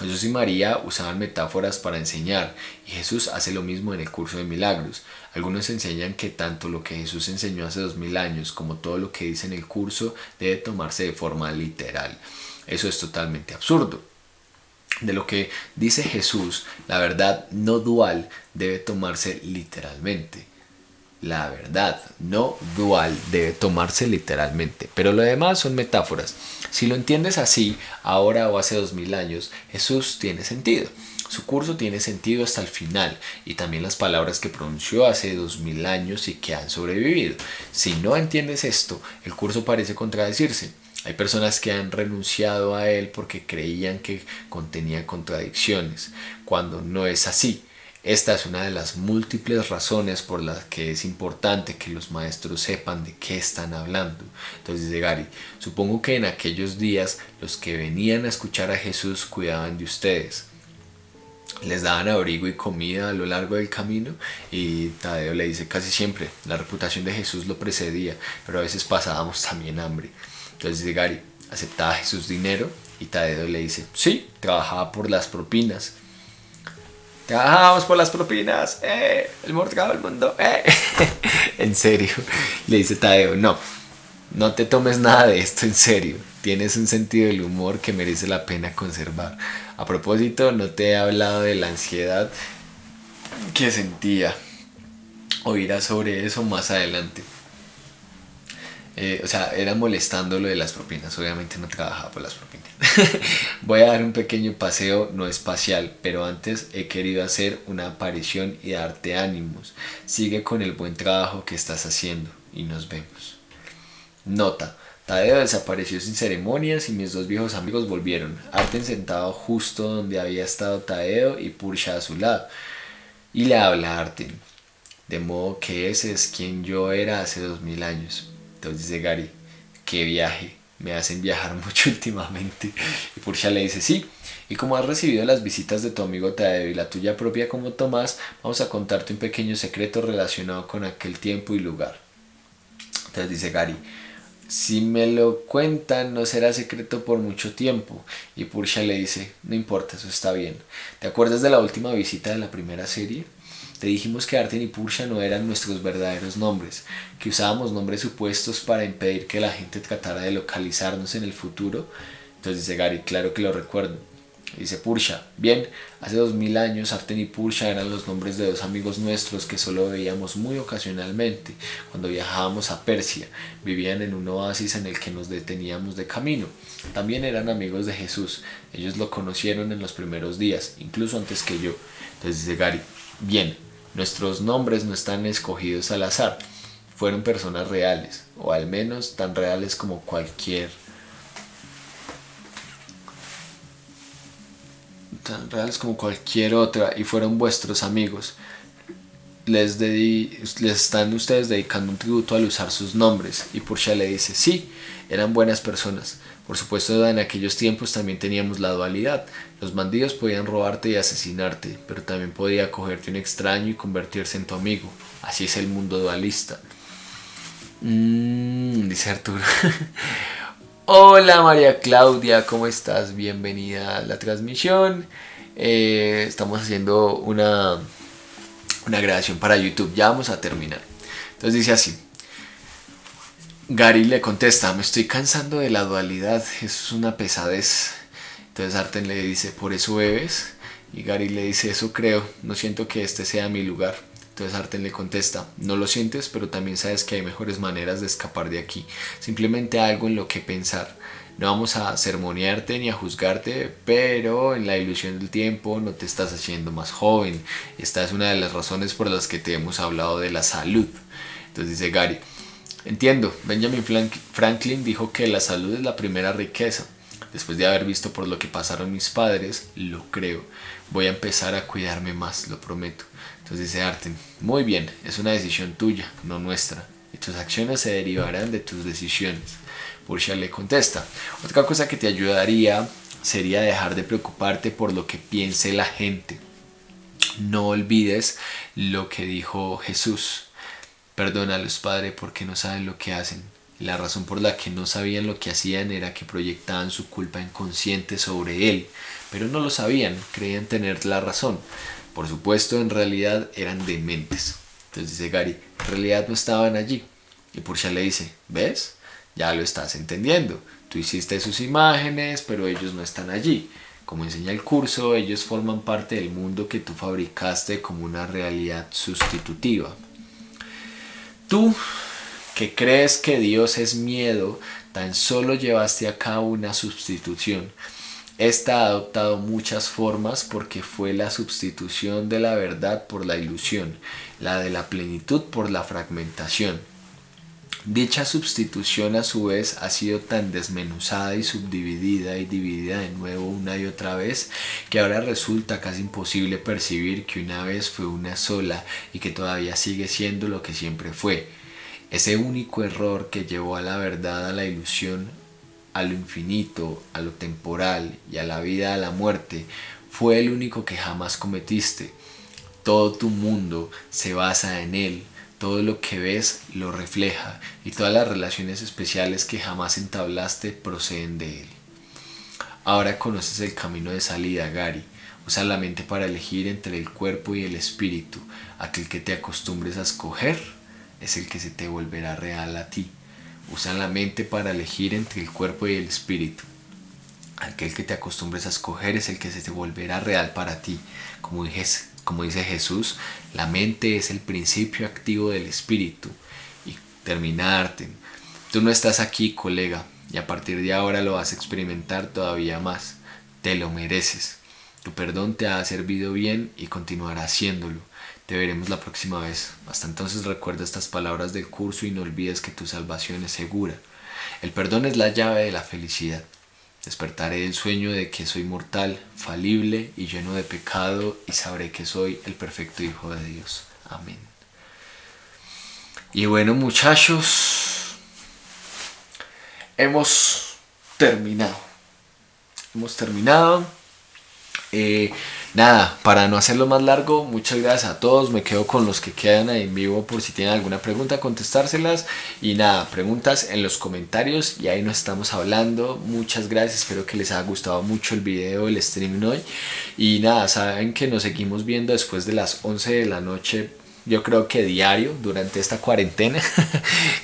Jesús y María usaban metáforas para enseñar, y Jesús hace lo mismo en el curso de milagros. Algunos enseñan que tanto lo que Jesús enseñó hace 2000 años como todo lo que dice en el curso debe tomarse de forma literal. Eso es totalmente absurdo. De lo que dice Jesús, la verdad no dual debe tomarse literalmente. La verdad no dual debe tomarse literalmente, pero lo demás son metáforas. Si lo entiendes así, ahora o hace 2000 años, Jesús tiene sentido. Su curso tiene sentido hasta el final, y también las palabras que pronunció hace 2000 años y que han sobrevivido. Si no entiendes esto, el curso parece contradecirse. Hay personas que han renunciado a él porque creían que contenía contradicciones, cuando no es así. Esta es una de las múltiples razones por las que es importante que los maestros sepan de qué están hablando. Entonces dice Gary, supongo que en aquellos días los que venían a escuchar a Jesús cuidaban de ustedes. Les daban abrigo y comida a lo largo del camino, y Tadeo le dice casi siempre, la reputación de Jesús lo precedía, pero a veces pasábamos también hambre. Entonces dice Gary, ¿aceptaba Jesús dinero? Y Tadeo le dice, sí, trabajaba por las propinas. Trabajamos por las propinas, el mercado del mundo, En serio, le dice Tadeo, no te tomes nada de esto en serio. Tienes un sentido del humor que merece la pena conservar. A propósito, no te he hablado de la ansiedad que sentía. Oirás sobre eso más adelante. Era molestando lo de las propinas. Obviamente no trabajaba por las propinas. Voy a dar un pequeño paseo no espacial, pero antes he querido hacer una aparición y darte ánimos. Sigue con el buen trabajo que estás haciendo y nos vemos. Nota: Tadeo desapareció sin ceremonias y mis dos viejos amigos volvieron. Arten sentado justo donde había estado Tadeo y Pursha a su lado. Y le habla a Arten. De modo que ese es quien yo era hace 2000 años. Entonces dice Gary, qué viaje, me hacen viajar mucho últimamente. Y Pursha le dice, sí, y como has recibido las visitas de tu amigo Tadeo y la tuya propia como Tomás, vamos a contarte un pequeño secreto relacionado con aquel tiempo y lugar. Entonces dice Gary, si me lo cuentan no será secreto por mucho tiempo. Y Pursha le dice, no importa, eso está bien. ¿Te acuerdas de la última visita de la primera serie? Te dijimos que Arten y Pursha no eran nuestros verdaderos nombres, que usábamos nombres supuestos para impedir que la gente tratara de localizarnos en el futuro. Entonces dice Gary, claro que lo recuerdo. Dice Pursha, bien, hace 2000 años Arten y Pursha eran los nombres de dos amigos nuestros que solo veíamos muy ocasionalmente cuando viajábamos a Persia. Vivían en un oasis en el que nos deteníamos de camino. También eran amigos de Jesús. Ellos lo conocieron en los primeros días, incluso antes que yo. Entonces dice Gary, bien, nuestros nombres no están escogidos al azar. Fueron personas reales, o al menos tan reales como cualquier otra, y fueron vuestros amigos. Les están ustedes dedicando un tributo al usar sus nombres. Y Pursha le dice, sí, eran buenas personas. Por supuesto, en aquellos tiempos también teníamos la dualidad. Los bandidos podían robarte y asesinarte, pero también podía cogerte un extraño y convertirse en tu amigo. Así es el mundo dualista. Dice Arturo. Hola María Claudia, ¿cómo estás? Bienvenida a la transmisión. Estamos haciendo una grabación para YouTube. Ya vamos a terminar. Entonces dice así. Gary le contesta, me estoy cansando de la dualidad, es una pesadez. Entonces Arten le dice, ¿por eso bebes? Y Gary le dice, eso creo, no siento que este sea mi lugar. Entonces Arten le contesta, no lo sientes, pero también sabes que hay mejores maneras de escapar de aquí. Simplemente algo en lo que pensar. No vamos a sermonearte ni a juzgarte, pero en la ilusión del tiempo no te estás haciendo más joven. Esta es una de las razones por las que te hemos hablado de la salud. Entonces dice Gary, entiendo, Benjamin Franklin dijo que la salud es la primera riqueza. Después de haber visto por lo que pasaron mis padres, lo creo. Voy a empezar a cuidarme más, lo prometo. Entonces dice Arten, muy bien, es una decisión tuya, no nuestra. y tus acciones se derivarán de tus decisiones. Porsche le contesta: otra cosa que te ayudaría sería dejar de preocuparte por lo que piense la gente. No olvides lo que dijo Jesús: perdónalos, Padre, porque no saben lo que hacen. La razón por la que no sabían lo que hacían era que proyectaban su culpa inconsciente sobre él, pero no lo sabían, creían tener la razón. Por supuesto, en realidad eran dementes. Entonces dice Gary: en realidad no estaban allí. Y Porsche le dice: ¿ves? Ya lo estás entendiendo. Tú hiciste sus imágenes, pero ellos no están allí. Como enseña el curso, ellos forman parte del mundo que tú fabricaste como una realidad sustitutiva. Tú, que crees que Dios es miedo, tan solo llevaste a cabo una sustitución. Esta ha adoptado muchas formas porque fue la sustitución de la verdad por la ilusión, la de la plenitud por la fragmentación. Dicha sustitución a su vez ha sido tan desmenuzada y subdividida y dividida de nuevo una y otra vez que ahora resulta casi imposible percibir que una vez fue una sola y que todavía sigue siendo lo que siempre fue. Ese único error que llevó a la verdad, a la ilusión, a lo infinito, a lo temporal y a la vida, a la muerte, fue el único que jamás cometiste. Todo tu mundo se basa en él. Todo lo que ves lo refleja y todas las relaciones especiales que jamás entablaste proceden de él. Ahora conoces el camino de salida, Gary. Usa la mente para elegir entre el cuerpo y el espíritu. Aquel que te acostumbres a escoger es el que se te volverá real a ti. Usa la mente para elegir entre el cuerpo y el espíritu. Aquel que te acostumbres a escoger es el que se te volverá real para ti. Como dice Jesús, la mente es el principio activo del espíritu. Y terminarte. Tú no estás aquí, colega, y a partir de ahora lo vas a experimentar todavía más. Te lo mereces. Tu perdón te ha servido bien y continuará haciéndolo. Te veremos la próxima vez. Hasta entonces recuerda estas palabras del curso y no olvides que tu salvación es segura. El perdón es la llave de la felicidad. Despertaré del sueño de que soy mortal, falible y lleno de pecado y sabré que soy el perfecto Hijo de Dios. Amén. Y bueno, muchachos, hemos terminado. Nada, para no hacerlo más largo, muchas gracias a todos. Me quedo con los que quedan ahí en vivo por si tienen alguna pregunta, contestárselas. Y nada, preguntas en los comentarios y ahí nos estamos hablando. Muchas gracias, espero que les haya gustado mucho el video, el streaming hoy. Y nada, saben que nos seguimos viendo después de las 11 de la noche. Yo creo que diario durante esta cuarentena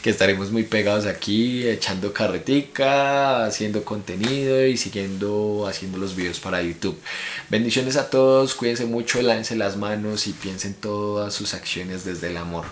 que estaremos muy pegados aquí echando carretica, haciendo contenido y haciendo los videos para YouTube. Bendiciones a todos, cuídense mucho, lávense las manos y piensen todas sus acciones desde el amor.